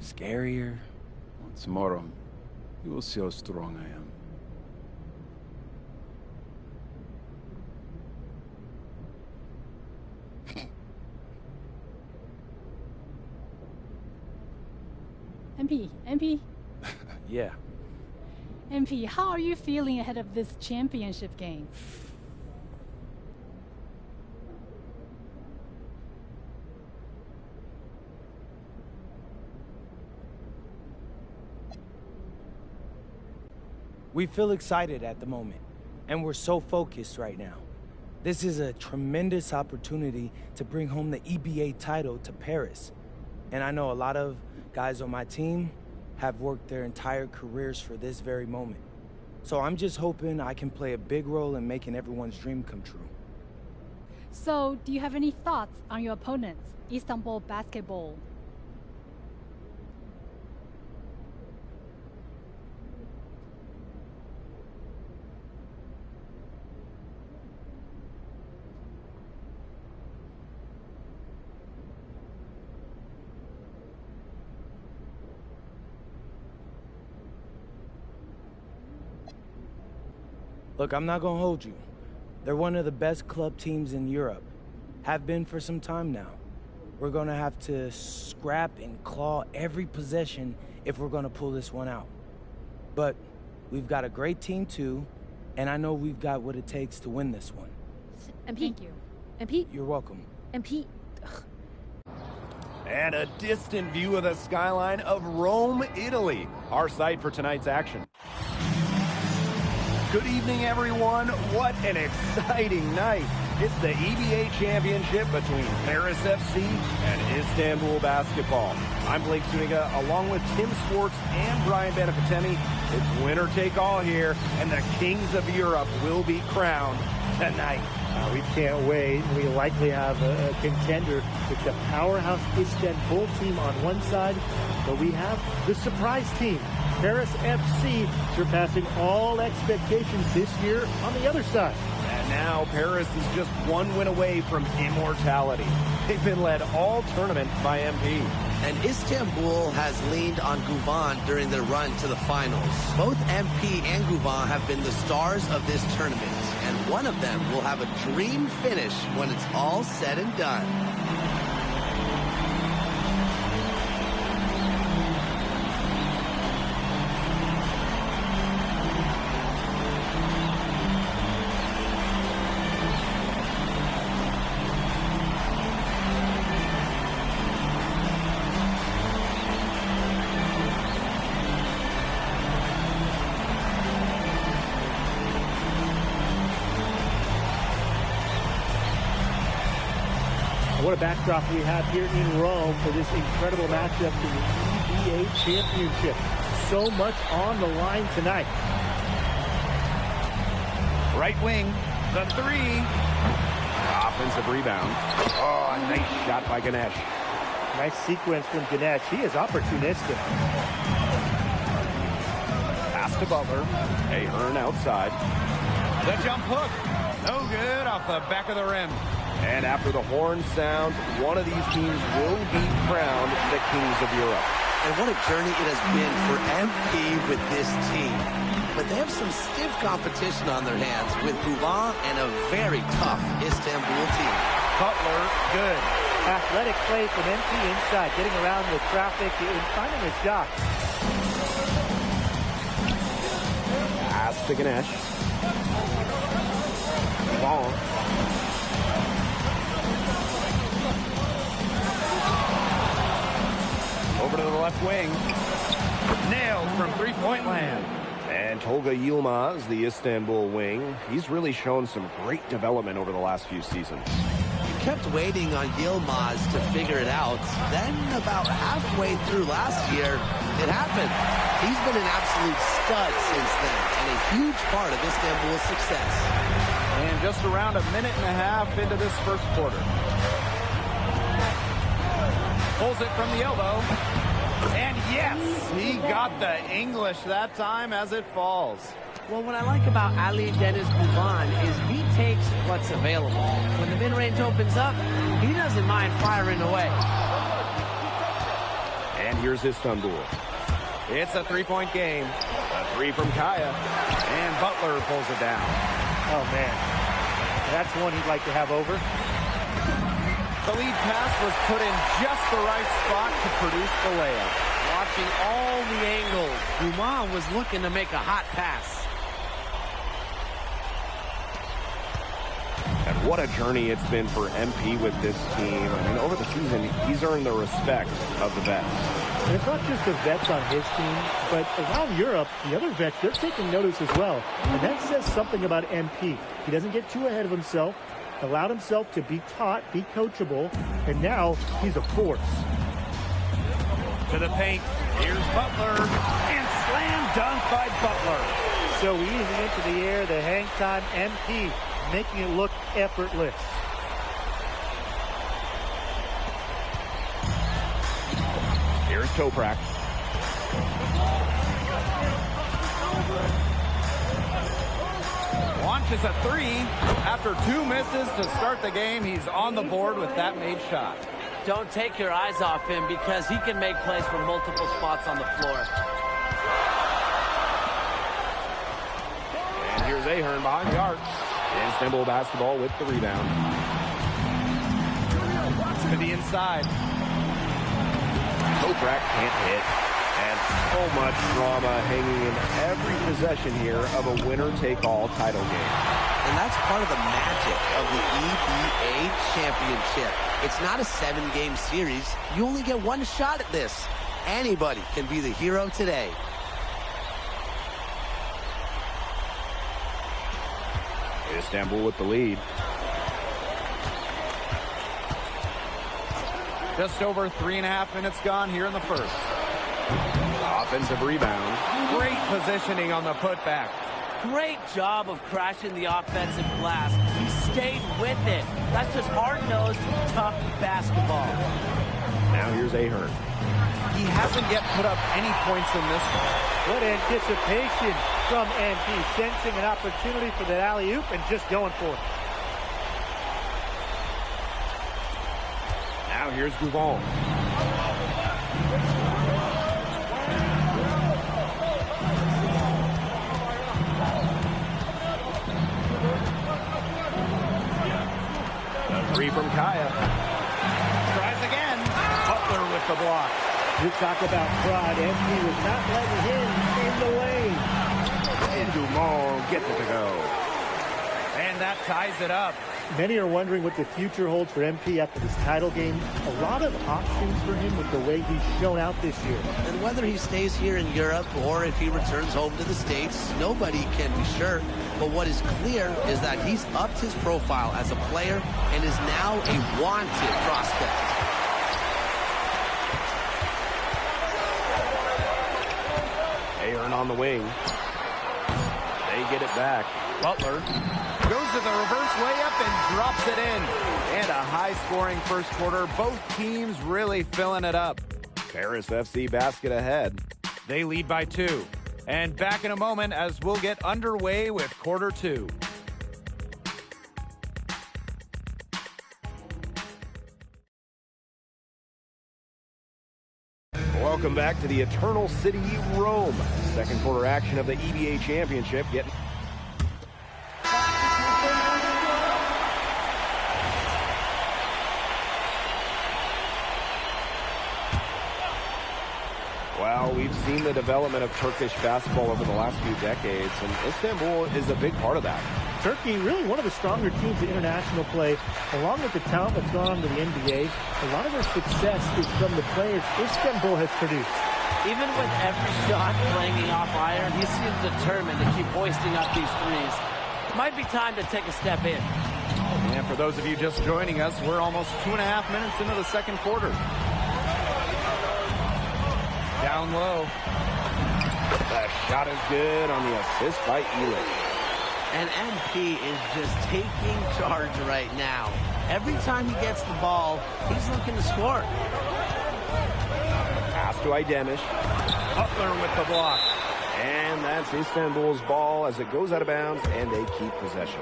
scarier. Tomorrow, you will see how strong I am. MP, Yeah. MP, how are you feeling ahead of this championship game? We feel excited at the moment, and we're so focused right now. This is a tremendous opportunity to bring home the EBA title to Paris. And I know a lot of guys on my team have worked their entire careers for this very moment. So I'm just hoping I can play a big role in making everyone's dream come true. So, do you have any thoughts on your opponents, Istanbul Basketball? Look, I'm not gonna hold you. They're one of the best club teams in Europe. Have been for some time now. We're gonna have to scrap and claw every possession if we're gonna pull this one out. But we've got a great team too, and I know we've got what it takes to win this one. MP. Thank you. MP. You're welcome. MP. And a distant view of the skyline of Rome, Italy, our site for tonight's action. Good evening, everyone. What an exciting night. It's the EBA championship between Paris FC and Istanbul Basketball. I'm Blake Zuniga, along with Tim Swartz and Brian Beneficentini. It's winner take all here, and the kings of Europe will be crowned tonight. We can't wait. We likely have a contender with the powerhouse Istanbul team on one side, but we have the surprise team, Paris FC, surpassing all expectations this year on the other side. And now Paris is just one win away from immortality. They've been led all tournament by MP. And Istanbul has leaned on Guvan during their run to the finals. Both MP and Guvan have been the stars of this tournament, and one of them will have a dream finish when it's all said and done. What a backdrop we have here in Rome for this incredible matchup in the EBA Championship. So much on the line tonight. Right wing, the three. Offensive rebound. Oh, a nice shot by Ganesh. Nice sequence from Ganesh. He is opportunistic. Pass to Butler. Ahern outside. The jump hook. No good off the back of the rim. And after the horn sounds, one of these teams will be crowned the kings of Europe. And what a journey it has been for MP with this team. But they have some stiff competition on their hands with Guvan and a very tough Istanbul team. Cutler, good. Athletic play from MP inside, getting around the traffic and finding a shot. Pass to Ganesh. Ball. Over to the left wing. Nailed from three-point land. And Tolga Yilmaz, the Istanbul wing, he's really shown some great development over the last few seasons. Kept waiting on Yilmaz to figure it out. Then about halfway through last year, it happened. He's been an absolute stud since then and a huge part of Istanbul's success. And just around a minute and a half into this first quarter. Pulls it from the elbow. And yes, he got the English that time as it falls. Well, what I like about Ali Deniz Guban is he takes what's available. When the mid-range opens up, he doesn't mind firing away. And here's Istanbul. It's a three-point game. A three from Kaya. And Butler pulls it down. Oh, man. That's one he'd like to have over. The lead pass was put in just the right spot to produce the layup. Watching all the angles, Guban was looking to make a hot pass. And what a journey it's been for MP with this team. I mean, over the season, he's earned the respect of the vets. And it's not just the vets on his team, but around Europe, the other vets, they're taking notice as well. And that says something about MP. He doesn't get too ahead of himself, allowed himself to be taught, be coachable, and now he's a force. To the paint, here's Butler, and slam dunk by Butler. So easy into the air, the hang time, MP, making it look effortless. Here's Toprak. Launches a three. After two misses to start the game, he's on the board with that made shot. Don't take your eyes off him because he can make plays from multiple spots on the floor. And here's Ahern behind the arc. Istanbul basketball with the rebound. To the inside. Toprak can't hit. And so much drama hanging in every possession here of a winner-take-all title game. And that's part of the magic of the EBA championship. It's not a 7-game series. You only get one shot at this. Anybody can be the hero today. Istanbul with the lead. Just over 3.5 minutes gone here in the first. Offensive rebound. Great positioning on the putback. Great job of crashing the offensive glass. He stayed with it. That's just hard-nosed, tough basketball. Now here's Ahern. He hasn't yet put up any points in this one. What anticipation from MP, sensing an opportunity for that alley-oop and just going for it. Now here's Guban. A three from Kaya. Tries again. Butler with the block. You talk about pride. MP was not letting him in the lane. And Dumont gets it to go. And that ties it up. Many are wondering what the future holds for MP after this title game. A lot of options for him with the way he's shown out this year. And whether he stays here in Europe or if he returns home to the States, nobody can be sure. But what is clear is that he's upped his profile as a player and is now a wanted prospect. Ahern on the wing. They get it back. Butler goes to the reverse layup and drops it in. And a high-scoring first quarter. Both teams really filling it up. Paris FC basket ahead. They lead by 2. And back in a moment as we'll get underway with quarter 2. Welcome back to the Eternal City, Rome. Second quarter action of the EBA Championship. Well, we've seen the development of Turkish basketball over the last few decades, and Istanbul is a big part of that. Turkey, really one of the stronger teams in international play, along with the talent that's gone on to the NBA. A lot of their success is from the players Istanbul has produced. Even with every shot clanging off iron, he seems determined to keep hoisting up these threes. Might be time to take a step in. And for those of you just joining us, we're almost 2.5 minutes into the second quarter. Down low. The shot is good on the assist by Elich. And MP is just taking charge right now. Every time he gets the ball, he's looking to score. Pass to Idemish. Butler with the block. And that's Istanbul's ball as it goes out of bounds, and they keep possession.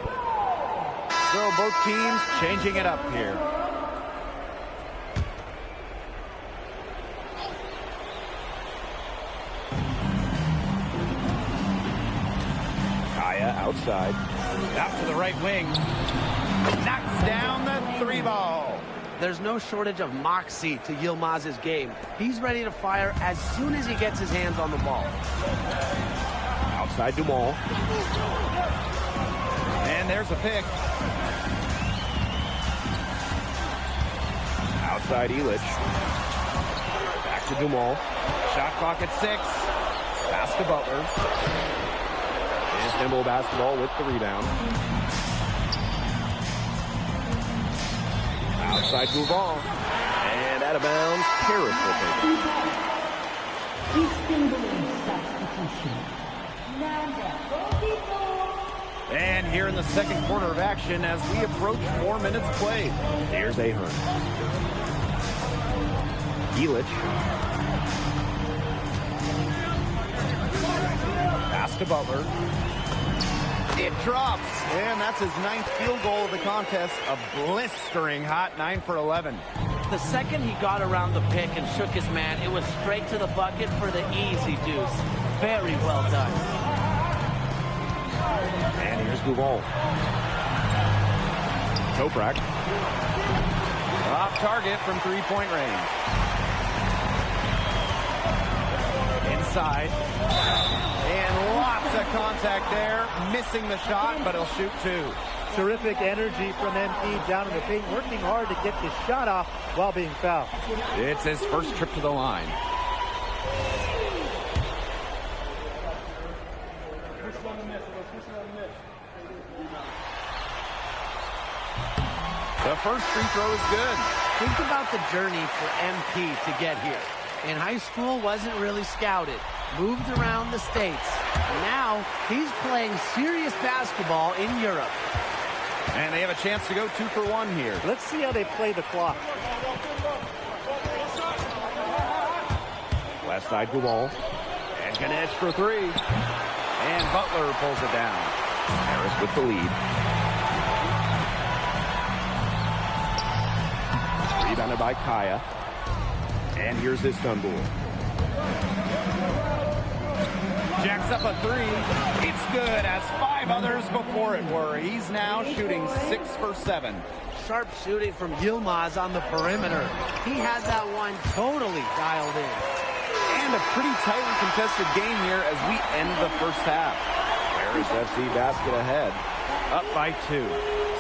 So both teams changing it up here. Kaya outside. Out to the right wing. Knocks down the 3-ball. There's no shortage of moxie to Yilmaz's game. He's ready to fire as soon as he gets his hands on the ball. Outside Dumont. And there's a pick. Outside Elich. Back to Dumont. Shot clock at 6. Pass to Butler. Istanbul basketball with the rebound. Outside Gouvan. And out of bounds, Paris will take it. And here in the second quarter of action as we approach 4 minutes played. Here's Ahern. Elich. Pass to Butler. It drops, and that's his 9th field goal of the contest. A blistering hot 9 for 11. The second he got around the pick and shook his man, it was straight to the bucket for the easy deuce. Very well done. And here's Gouvan. Toprak. Off target from 3-point range. Inside. And lots of contact there. Missing the shot, but he'll shoot 2. Terrific energy from MP down in the paint, working hard to get the shot off while being fouled. It's his first trip to the line. The first free throw is good. Think about the journey for MP to get here. In high school, wasn't really scouted. Moved around the States. Now, he's playing serious basketball in Europe. And they have a chance to go 2 for 1 here. Let's see how they play the clock. Left side Gouvan. And Ganesh for 3. And Butler pulls it down. Harris with the lead. Rebounded by Kaya. And here's Istanbul. Jacks up a 3. It's good, as 5 others before it were. He's now shooting 6 for 7. Sharp shooting from Yilmaz on the perimeter. He had that one totally dialed in. And a pretty tightly contested game here as we end the first half. Paris FC basket ahead. Up by 2.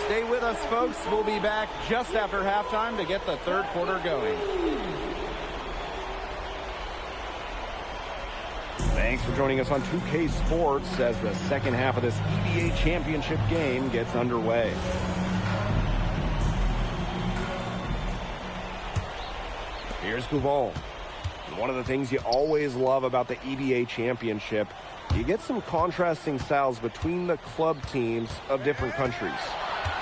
Stay with us, folks. We'll be back just after halftime to get the third quarter going. Thanks for joining us on 2K Sports as the second half of this EBA championship game gets underway. Here's Gouvan. One of the things you always love about the EBA championship, you get some contrasting styles between the club teams of different countries.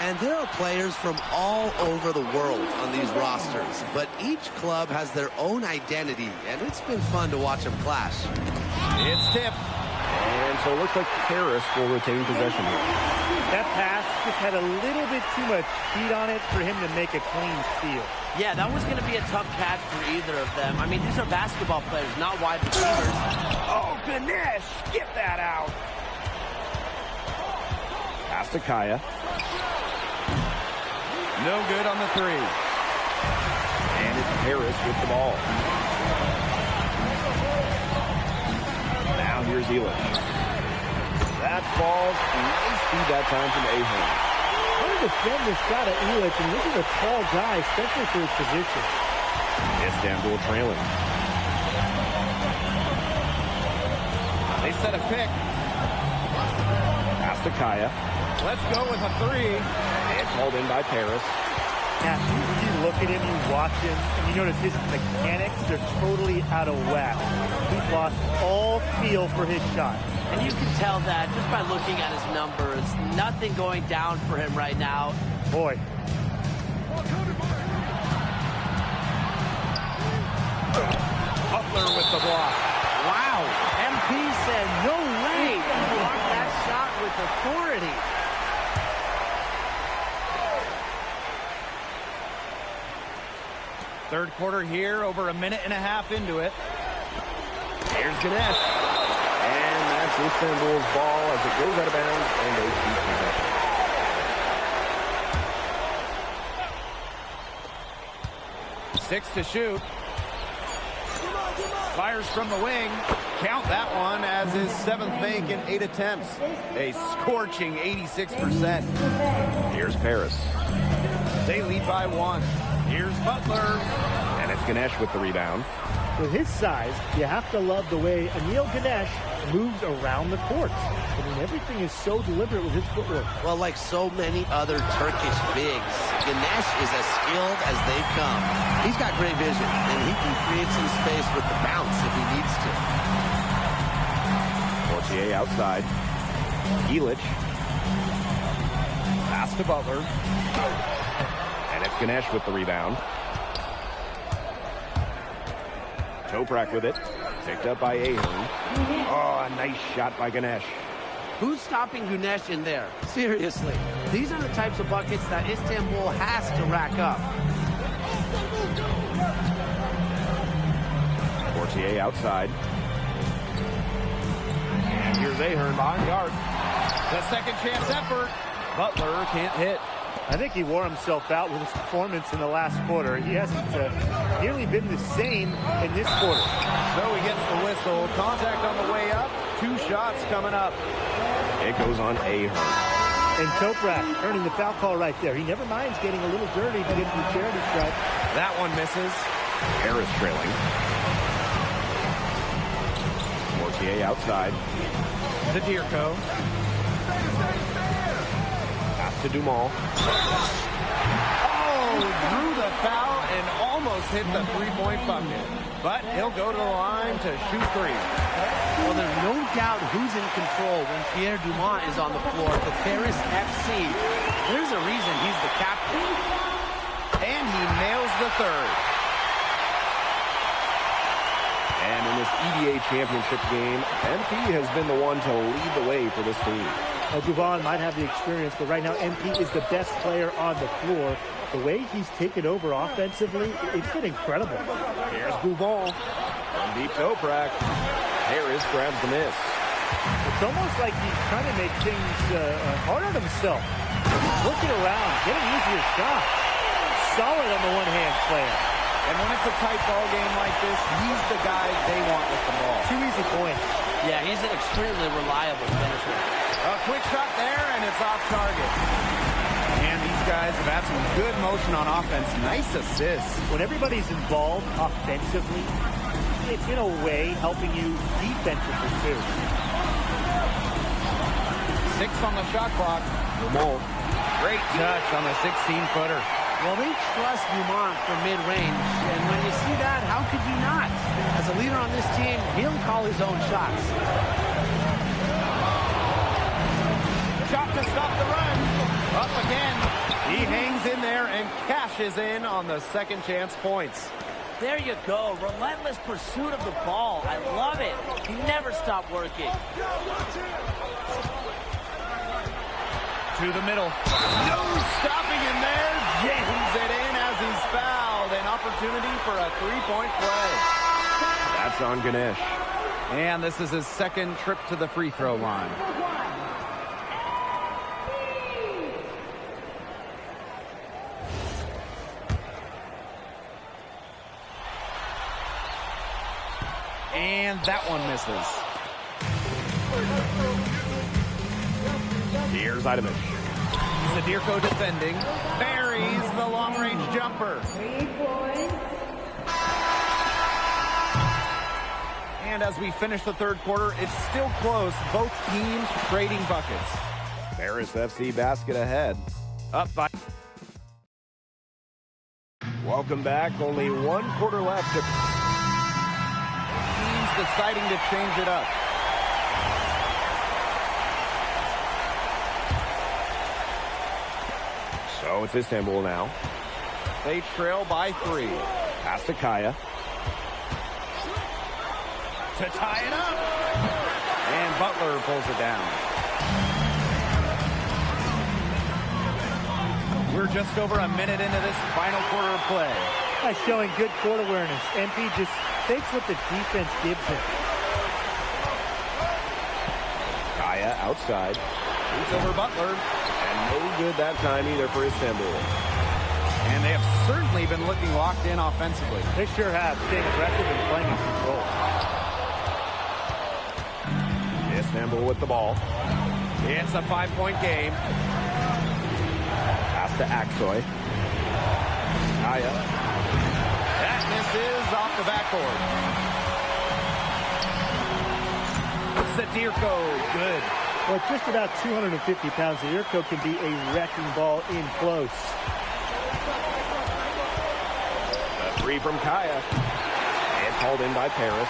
And there are players from all over the world on these rosters, but each club has their own identity, and it's been fun to watch them clash. It's tipped. And so it looks like Paris will retain possession here. That pass just had a little bit too much heat on it for him to make a clean steal. Yeah, that was going to be a tough catch for either of them. I mean, these are basketball players, not wide receivers. Oh, Ganesh, get that out. Pass to Kaya. No good on the 3. And it's Harris with the ball. Now here's Elich. That falls. Nice feed that time from Ahern. How to defend this shot at Elich, and this is a tall guy, especially for his position. Istanbul trailing. set a pick. Pass to Kaya. Let's go with a three. It's hauled in by Paris. Now, you look at him, you watch him, and you notice his mechanics, they're totally out of whack. He's lost all feel for his shot. And you can tell that just by looking at his numbers. Nothing going down for him right now. Boy. Butler with the block. Wow. MP said, no way. Blocked that shot with authority. Third quarter here, over a minute and a half into it. Here's Ganesh. And that's Istanbul's ball as it goes out of bounds, and they keep possession. 6 to shoot. Fires from the wing. Count that one as his 7th make in 8 attempts. A scorching 86%. Here's Paris. They lead by 1. Here's Butler. And it's Ganesh with the rebound. With his size, you have to love the way Anil Ganesh moves around the court. I mean, everything is so deliberate with his footwork. Well, like so many other Turkish bigs, Ganesh is as skilled as they come. He's got great vision, and he can create some space with the bounce if he needs to. Portier outside. Elic. Pass to Butler. And it's Ganesh with the rebound. Toprak with it. Picked up by Ahern. Oh, a nice shot by Ganesh. Who's stopping Ganesh in there? Seriously. These are the types of buckets that Istanbul has to rack up. Portier outside. And here's Ahern behind the arc. The second chance effort. Butler can't hit. I think he wore himself out with his performance in the last quarter. He hasn't nearly been the same in this quarter. So he gets the whistle. Contact on the way up. 2 shots coming up. It goes on Ahern. And Toprak earning the foul call right there. He never minds getting a little dirty to get to the charity stripe. That one misses. Harris trailing. Mortier outside. Zadirko. Pass to Dumas. Oh, drew the foul and almost hit the three-point bucket. But he'll go to the line to shoot 3. Well, there's no doubt who's in control when Pierre Dumont is on the floor for Paris FC. There's a reason he's the captain. And he nails the third. And in this EDA championship game, MP has been the one to lead the way for this team. Gouvan might have the experience, but right now MP is the best player on the floor. The way he's taken over offensively, it's been incredible. Here's Gouvan from deep Toprak. Harris grabs the miss. It's almost like he's trying to make things hard on himself. He's looking around, getting easier shots. Solid on the one-hand slam. And when it's a tight ball game like this, he's the guy they want with the ball. 2 easy points. Yeah, he's an extremely reliable finisher. A quick shot there, and it's off target. And these guys have had some good motion on offense. Nice assists. When everybody's involved offensively, it's in a way helping you defensively too. 6 on the shot clock. Dumont. Great touch on the 16-footer. Well, they trust Dumont for mid-range, and when you see that, how could you not? As a leader on this team, he'll call his own shots. Shot to stop the run. Up again. He hangs in there and cashes in on the second chance points. There you go. Relentless pursuit of the ball. I love it. He never stopped working. To the middle. No stopping him there. Jams it in as he's fouled. An opportunity for a three-point play. That's on Ganesh. And this is his second trip to the free throw line. And that one misses. Here's Idamish. Zadirko defending. Buries the long-range jumper. And as we finish the third quarter, it's still close. Both teams trading buckets. Paris FC basket ahead. Up by... Welcome back. Only 1 quarter left. Teams deciding to change it up. So it's Istanbul now. They trail by 3. Pass to Kaya. To tie it up. And Butler pulls it down. We're just over a minute into this final quarter of play. Showing good court awareness. MP just takes what the defense gives him. Kaya outside. Shoots over Butler. And no good that time either for Istanbul. And they have certainly been looking locked in offensively. They sure have, staying aggressive and playing in control. Istanbul with the ball. It's a 5-point game. Pass to Aksoy. Kaya. That misses off the backboard. Sadirko, good. Well, just about 250 pounds, Sadirko can be a wrecking ball in close. A 3 from Kaya. It's hauled in by Paris.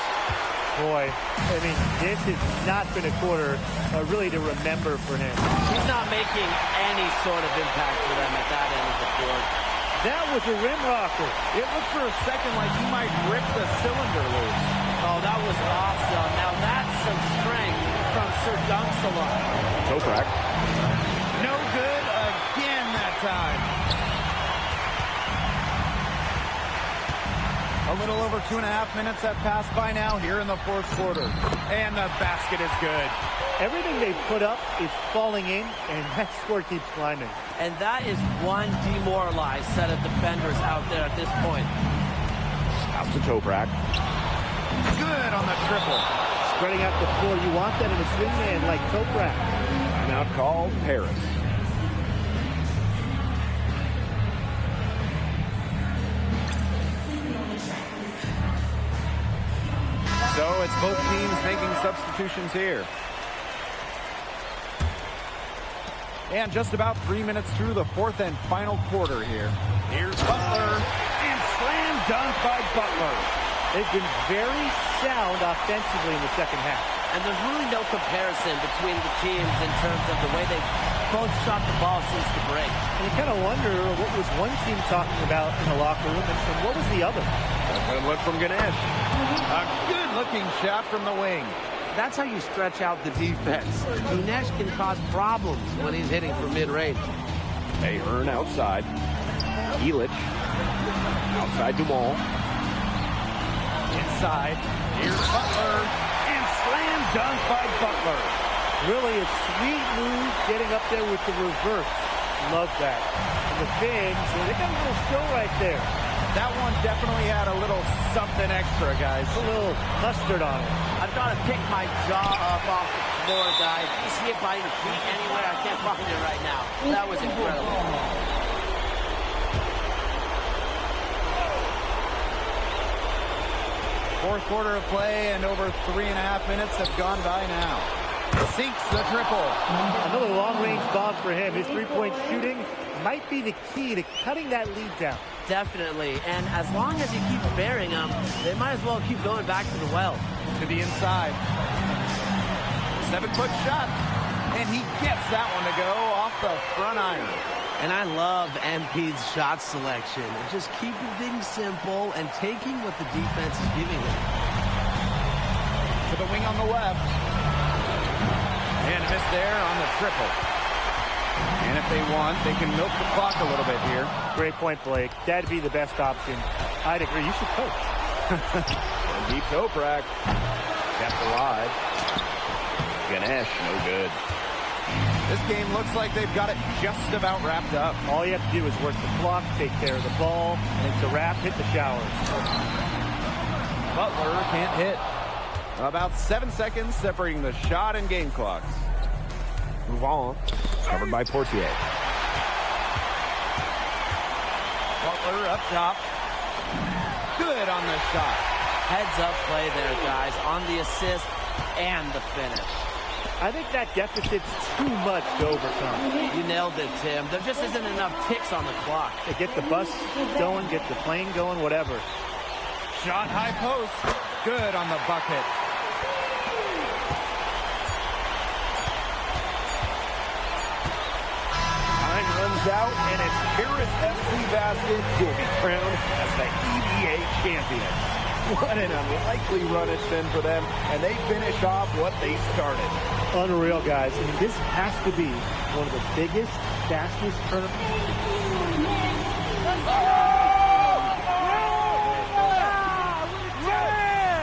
Boy, I mean, this has not been a quarter really to remember for him. He's not making any sort of impact for them at that end of the court. That was a rim rocker. It looked for a second like he might rip the cylinder loose. Oh, that was awesome. Now that's some strength from Sir Dunk-Salon. Toprak. No good again that time. A little over 2.5 minutes have passed by now here in the fourth quarter. And the basket is good. Everything they put up is falling in, and that score keeps climbing. And that is one demoralized set of defenders out there at this point. Pass to Toprak. Good on the triple. Spreading out the floor. You want that in a swing man like Toprak. Timeout called Paris. So it's both teams making substitutions here. And just about 3 minutes through the fourth and final quarter here. Here's Butler, and slam dunk by Butler. They've been very sound offensively in the second half. And there's really no comparison between the teams in terms of the way they both shot the ball since the break. And you kind of wonder what was one team talking about in the locker room and what was the other. Good look from Ganesh. A good-looking shot from the wing. That's how you stretch out the defense. Ganesh can cause problems when he's hitting from mid-range. Ahern outside. Illich. Outside Dumont. Inside. Here's Butler. And slam dunk by Butler. Really a sweet move getting up there with the reverse. Love that. And the fans, they got a little show right there. That one definitely had a little something extra, guys. A little mustard on it. I've got to pick my jaw up off the floor, guys. You see it by your feet anywhere? I can't find it right now. That was incredible. Fourth quarter of play, and over 3.5 minutes have gone by now. Sinks the triple. Another long-range bomb for him. His three-point shooting might be the key to cutting that lead down. Definitely, and as long as he keeps burying them, they might as well keep going back to the well. To the inside. 7-foot shot, and he gets that one to go off the front iron. And I love MP's shot selection. Just keeping things simple and taking what the defense is giving him. To the wing on the left. And a miss there on the triple. And if they want, they can milk the clock a little bit here. Great point, Blake. That'd be the best option. I'd agree. You should coach. Deep Toprak. Kept alive. Ganesh, no good. This game looks like they've got it just about wrapped up. All you have to do is work the clock, take care of the ball, and it's a wrap. Hit the showers. Butler can't hit. About 7 seconds separating the shot and game clocks. Move on. Covered by Portier. Butler up top. Good on the shot. heads-up play there, guys, on the assist and the finish. I think that deficit's too much to overcome. You nailed it, Tim. There just isn't enough ticks on the clock. They get the bus going, get the plane going, whatever. Shot high post. Good on the bucket. Time runs out, and it's Paris FC Basket who will be crowned as the EBA champions. What an unlikely run it's been for them, and they finish off what they started. Unreal, guys. I mean, this has to be one of the biggest, fastest tournaments.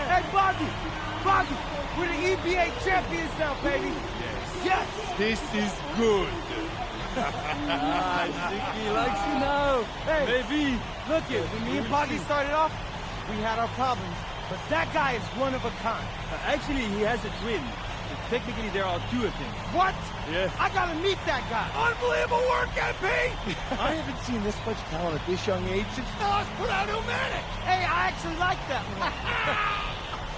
Hey, Boggy, we're the EBA champions now, baby. Yes. This is good. He likes you now. Hey, baby, look it. When me and Boggy started off, we had our problems, but that guy is one of a kind. Actually, he has a twin. Technically, there are two of him. What? Yeah. I gotta meet that guy. Unbelievable work, MP! I haven't seen this much talent at this young age since Nas put out Illmatic. Hey, I actually like that one.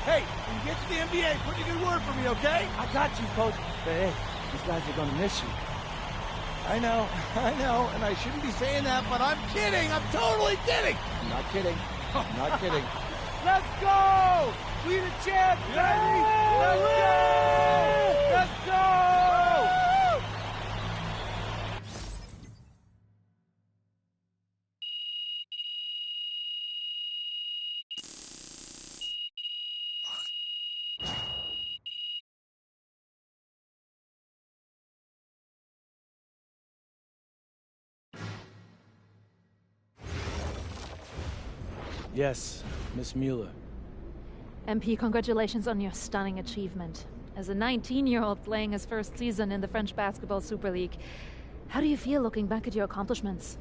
Hey, when you get to the NBA, put in a good word for me, okay? I got you, Coach. But hey, these guys are gonna miss you. I know, and I shouldn't be saying that, but I'm kidding. I'm totally kidding. I'm not kidding. I'm not kidding. Let's go! We the champs, baby! Let's go! Let's go! Yes, Miss Mueller. MP, congratulations on your stunning achievement. As a 19-year-old playing his first season in the French Basketball Super League, how do you feel looking back at your accomplishments?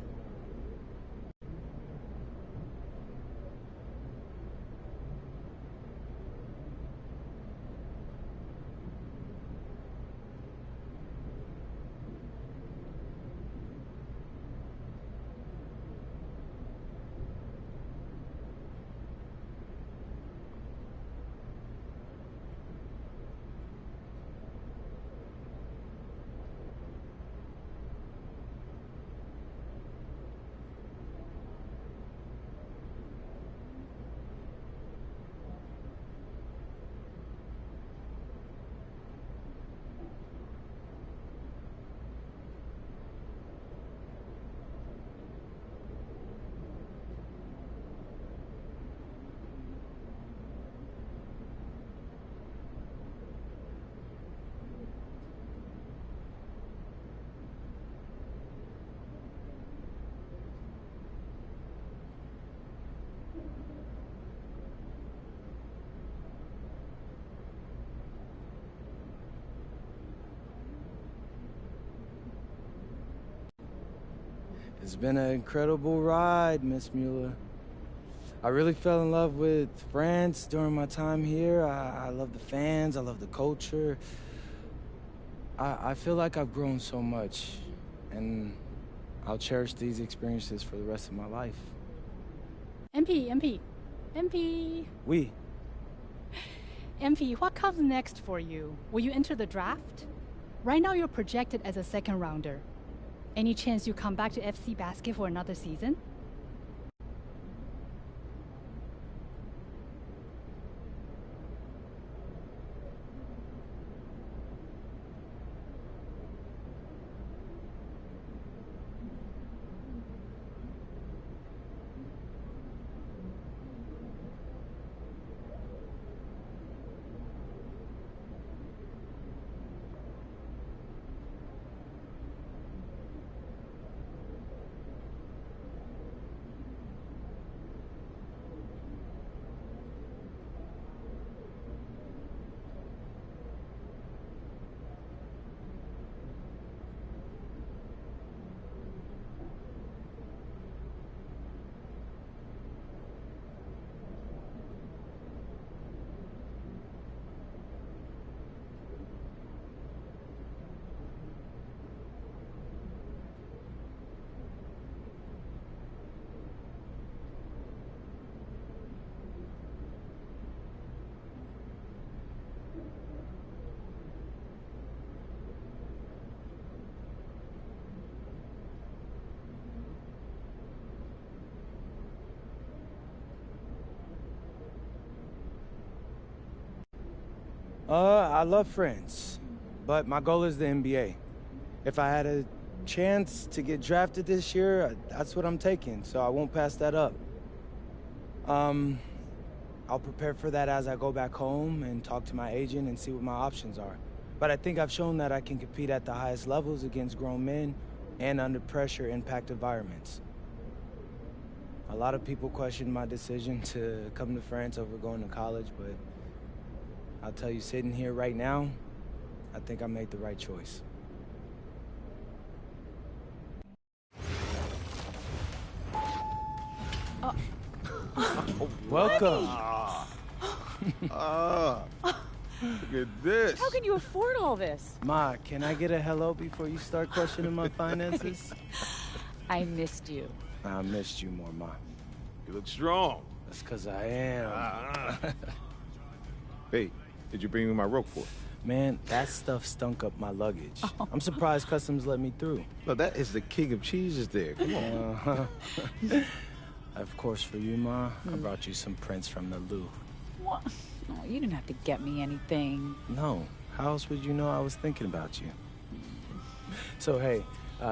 It's been an incredible ride, Miss Mueller. I really fell in love with France during my time here. I love the fans, I love the culture. I feel like I've grown so much, and I'll cherish these experiences for the rest of my life. MP. Oui. MP, what comes next for you? Will you enter the draft? Right now you're projected as a second rounder. Any chance you come back to FC Basket for another season? I love friends, but my goal is the NBA. If I had a chance to get drafted this year, that's what I'm taking, so I won't pass that up. I'll prepare for that as I go back home and talk to my agent and see what my options are. But I think I've shown that I can compete at the highest levels against grown men and under pressure impact environments. A lot of people question my decision to come to France over going to college, but I'll tell you, sitting here right now, I think I made the right choice. Welcome. Look at this. How can you afford all this? Ma, can I get a hello before you start questioning my finances? I missed you. I missed you more, Ma. You look strong. That's because I am. Hey, did you bring me my rope for? Man, that stuff stunk up my luggage. I'm surprised customs let me through. No, that is the king of cheeses there. Come on. Of course, for you, Ma, I brought you some prints from the Louvre. What? Oh, you didn't have to get me anything. No. How else would you know I was thinking about you? So, hey,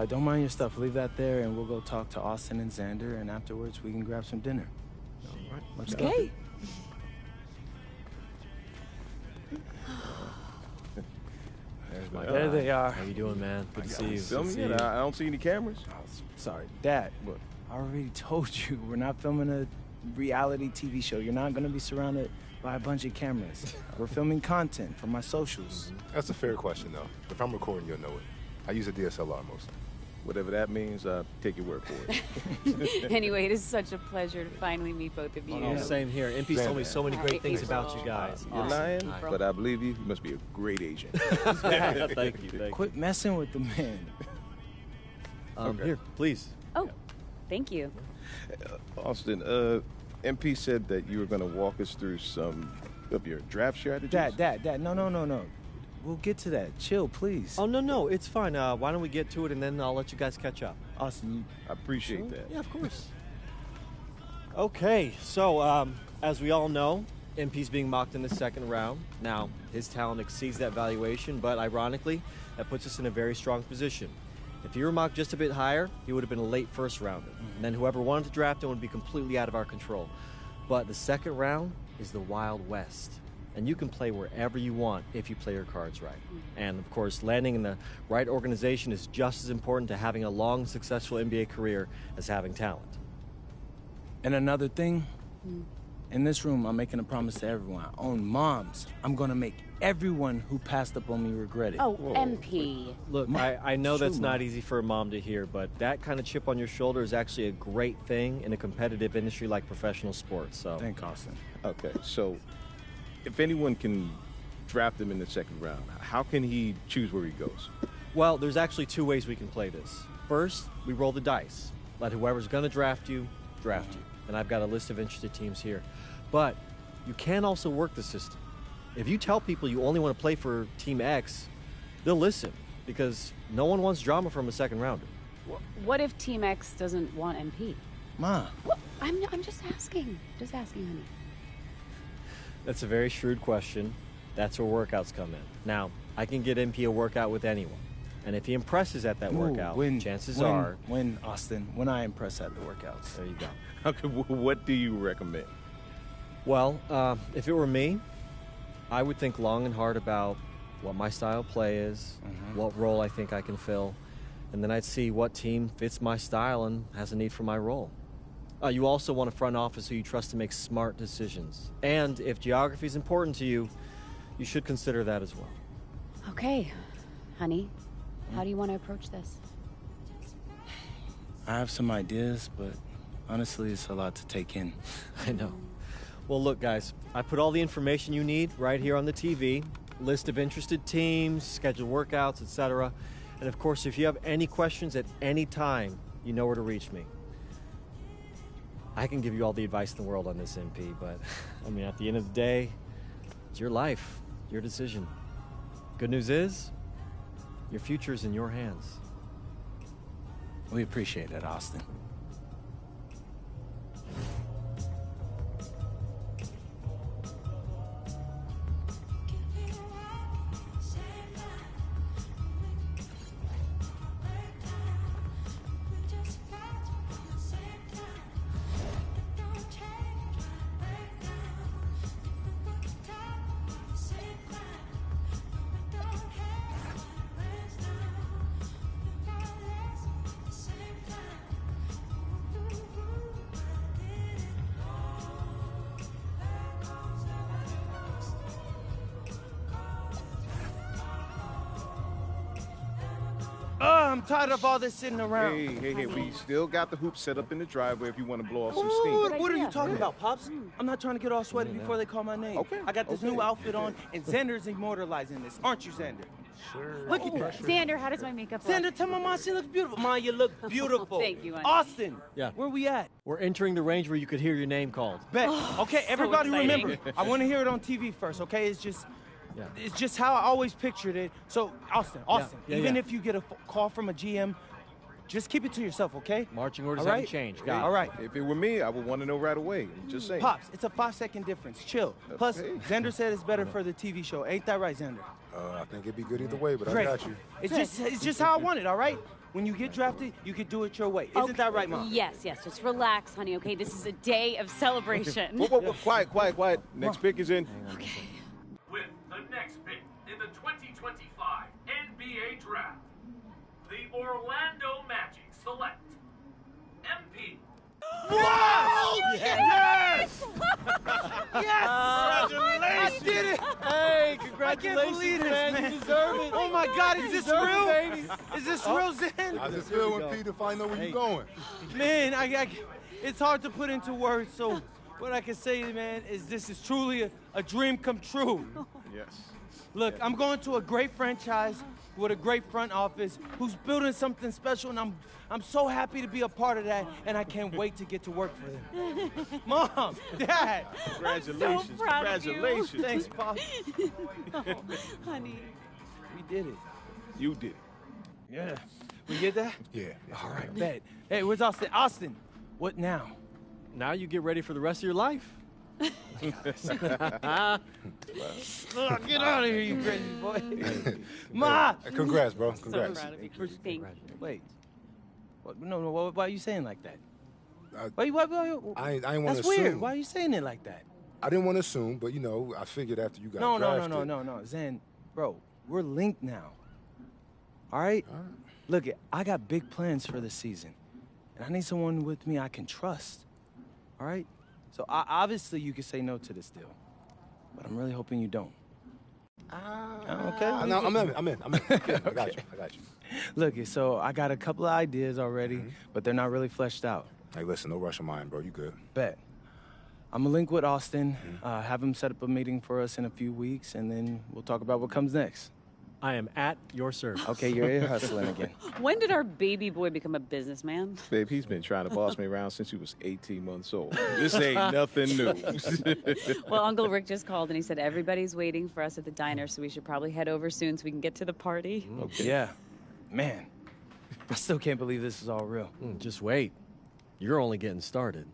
don't mind your stuff. Leave that there, and we'll go talk to Austin and Xander, and afterwards we can grab some dinner. All right. Let's go. go. There they are. How you doing, man? Good to see you. Filming it? I don't see any cameras. Oh, sorry, Dad. Look, I already told you we're not filming a reality TV show. You're not going to be surrounded by a bunch of cameras. We're filming content for my socials. That's a fair question, though. If I'm recording, you'll know it. I use a DSLR mostly. Whatever that means, take your word for it. Anyway, it is such a pleasure to finally meet both of you. Oh, same here. MP's told me so many great things about you guys. You're lying, but I believe you. You must be a great agent. Thank you. Quit messing with the man. Here, please. Oh, thank you. Austin, MP said that you were going to walk us through some of your draft strategies. Dad, no. We'll get to that. Chill, please. Oh, no, it's fine. Why don't we get to it, and then I'll let you guys catch up. Austin, I appreciate that. Yeah, of course. Okay, so as we all know, MP's being mocked in the second round. Now, his talent exceeds that valuation, but ironically, that puts us in a very strong position. If he were mocked just a bit higher, he would have been a late first rounder. And then whoever wanted to draft him would be completely out of our control. But the second round is the Wild West. And you can play wherever you want if you play your cards right. And of course, landing in the right organization is just as important to having a long, successful NBA career as having talent. And another thing, in this room, I'm making a promise to everyone. On moms, I'm gonna make everyone who passed up on me regret it. Oh, whoa. MP. Look, I know that's not easy for a mom to hear, but that kind of chip on your shoulder is actually a great thing in a competitive industry like professional sports. So, thank Austin. Okay, so if anyone can draft him in the second round, how can he choose where he goes? Well, there's actually two ways we can play this. First, we roll the dice. Let whoever's going to draft you, draft you. And I've got a list of interested teams here. But you can also work the system. If you tell people you only want to play for Team X, they'll listen because no one wants drama from a second rounder. What if Team X doesn't want MP? Ma. Well, I'm just asking. Just asking, honey. That's a very shrewd question. That's where workouts come in. Now, I can get MP a workout with anyone. And if he impresses at that workout, chances are... Austin, when I impress at the workouts. There you go. Okay, what do you recommend? Well, if it were me, I would think long and hard about what my style of play is, what role I think I can fill, and then I'd see what team fits my style and has a need for my role. You also want a front office who you trust to make smart decisions. And if geography is important to you, you should consider that as well. Okay, honey, how do you want to approach this? I have some ideas, but honestly, it's a lot to take in. I know. Well, look, guys, I put all the information you need right here on the TV, list of interested teams, scheduled workouts, etc. And of course, if you have any questions at any time, you know where to reach me. I can give you all the advice in the world on this, MP, but I mean, at the end of the day, it's your life, your decision. Good news is, your future is in your hands. We appreciate it, Austin. I'm tired of all this sitting around. Hey, we still got the hoop set up in the driveway if you want to blow off some steam. What are you talking about, Pops? I'm not trying to get all sweaty before they call my name. Okay. I got this new outfit on, and Xander's immortalizing this. Aren't you, Xander? Sure. Look at that. Xander, how does my makeup look? Xander, tell my mom she looks beautiful. Mom, you look beautiful. Thank you, honey. Austin, Yeah. where we at? We're entering the range where you could hear your name called. Bet. Okay, everybody exciting. remember, I want to hear it on TV first, okay? It's just how I always pictured it. So, Austin, Yeah, even yeah. if you get a call from a GM, just keep it to yourself, okay? Marching orders All right? haven't changed. Got it. All right. If it were me, I would want to know right away. Just saying. Pops, it's a 5-second difference. Chill. Plus, Xander said it's better for the TV show. Ain't that right, Xander? I think it'd be good either way, but Great. I got you. It's just how I want it, all right? When you get drafted, you can do it your way. Isn't that right, Mom? Yes. Just relax, honey, okay? This is a day of celebration. Whoa, quiet. Next pick is in. Okay. With the next pick in the 2025 NBA Draft, the Orlando Magic select MP. Wow! Yes! Yes! Congratulations! I did it! Hey, I congratulations, can't believe this, man. man. You deserve it. Oh my God, is this deserve it, real? baby. Is this real, Zen? How's it feel when Peter finds out where you're going? Man, it's hard to put into words, so what I can say, man, is this is truly a dream come true. Yes. Look, I'm going to a great franchise with a great front office who's building something special, and I'm so happy to be a part of that, and I can't wait to get to work for them. Mom, Dad. Congratulations. I'm so proud of you. Congratulations. Thanks, Pop. Oh, honey. We did it. You did it. Yeah. We get that? Yeah. All right, bet. Hey, where's Austin? Austin, what now? Now you get ready for the rest of your life. Get out of here, you crazy boy. Ma! Congrats, bro. Congrats. So proud of you. Thank you. Wait. What, no, why are you saying like that? I Why, I ain't want to that's assume. weird. Why are you saying it like that? I didn't want to assume, but, I figured after you got drafted. No. Zen, bro, we're linked now. All right? Look, I got big plans for this season, and I need someone with me I can trust. All right? So obviously you can say no to this deal, but I'm really hoping you don't. Okay? No, I'm in. I got you. Look, so I got a couple of ideas already, but they're not really fleshed out. Hey, listen, no rush of mine, bro. You good. Bet. I'm gonna link with Austin, have him set up a meeting for us in a few weeks, and then we'll talk about what comes next. I am at your service. Okay, you're ear hustling again. When did our baby boy become a businessman? Babe, he's been trying to boss me around since he was 18 months old. This ain't nothing new. Well, Uncle Rick just called and he said everybody's waiting for us at the diner, so we should probably head over soon so we can get to the party. Okay. Yeah. Man, I still can't believe this is all real. Just wait. You're only getting started.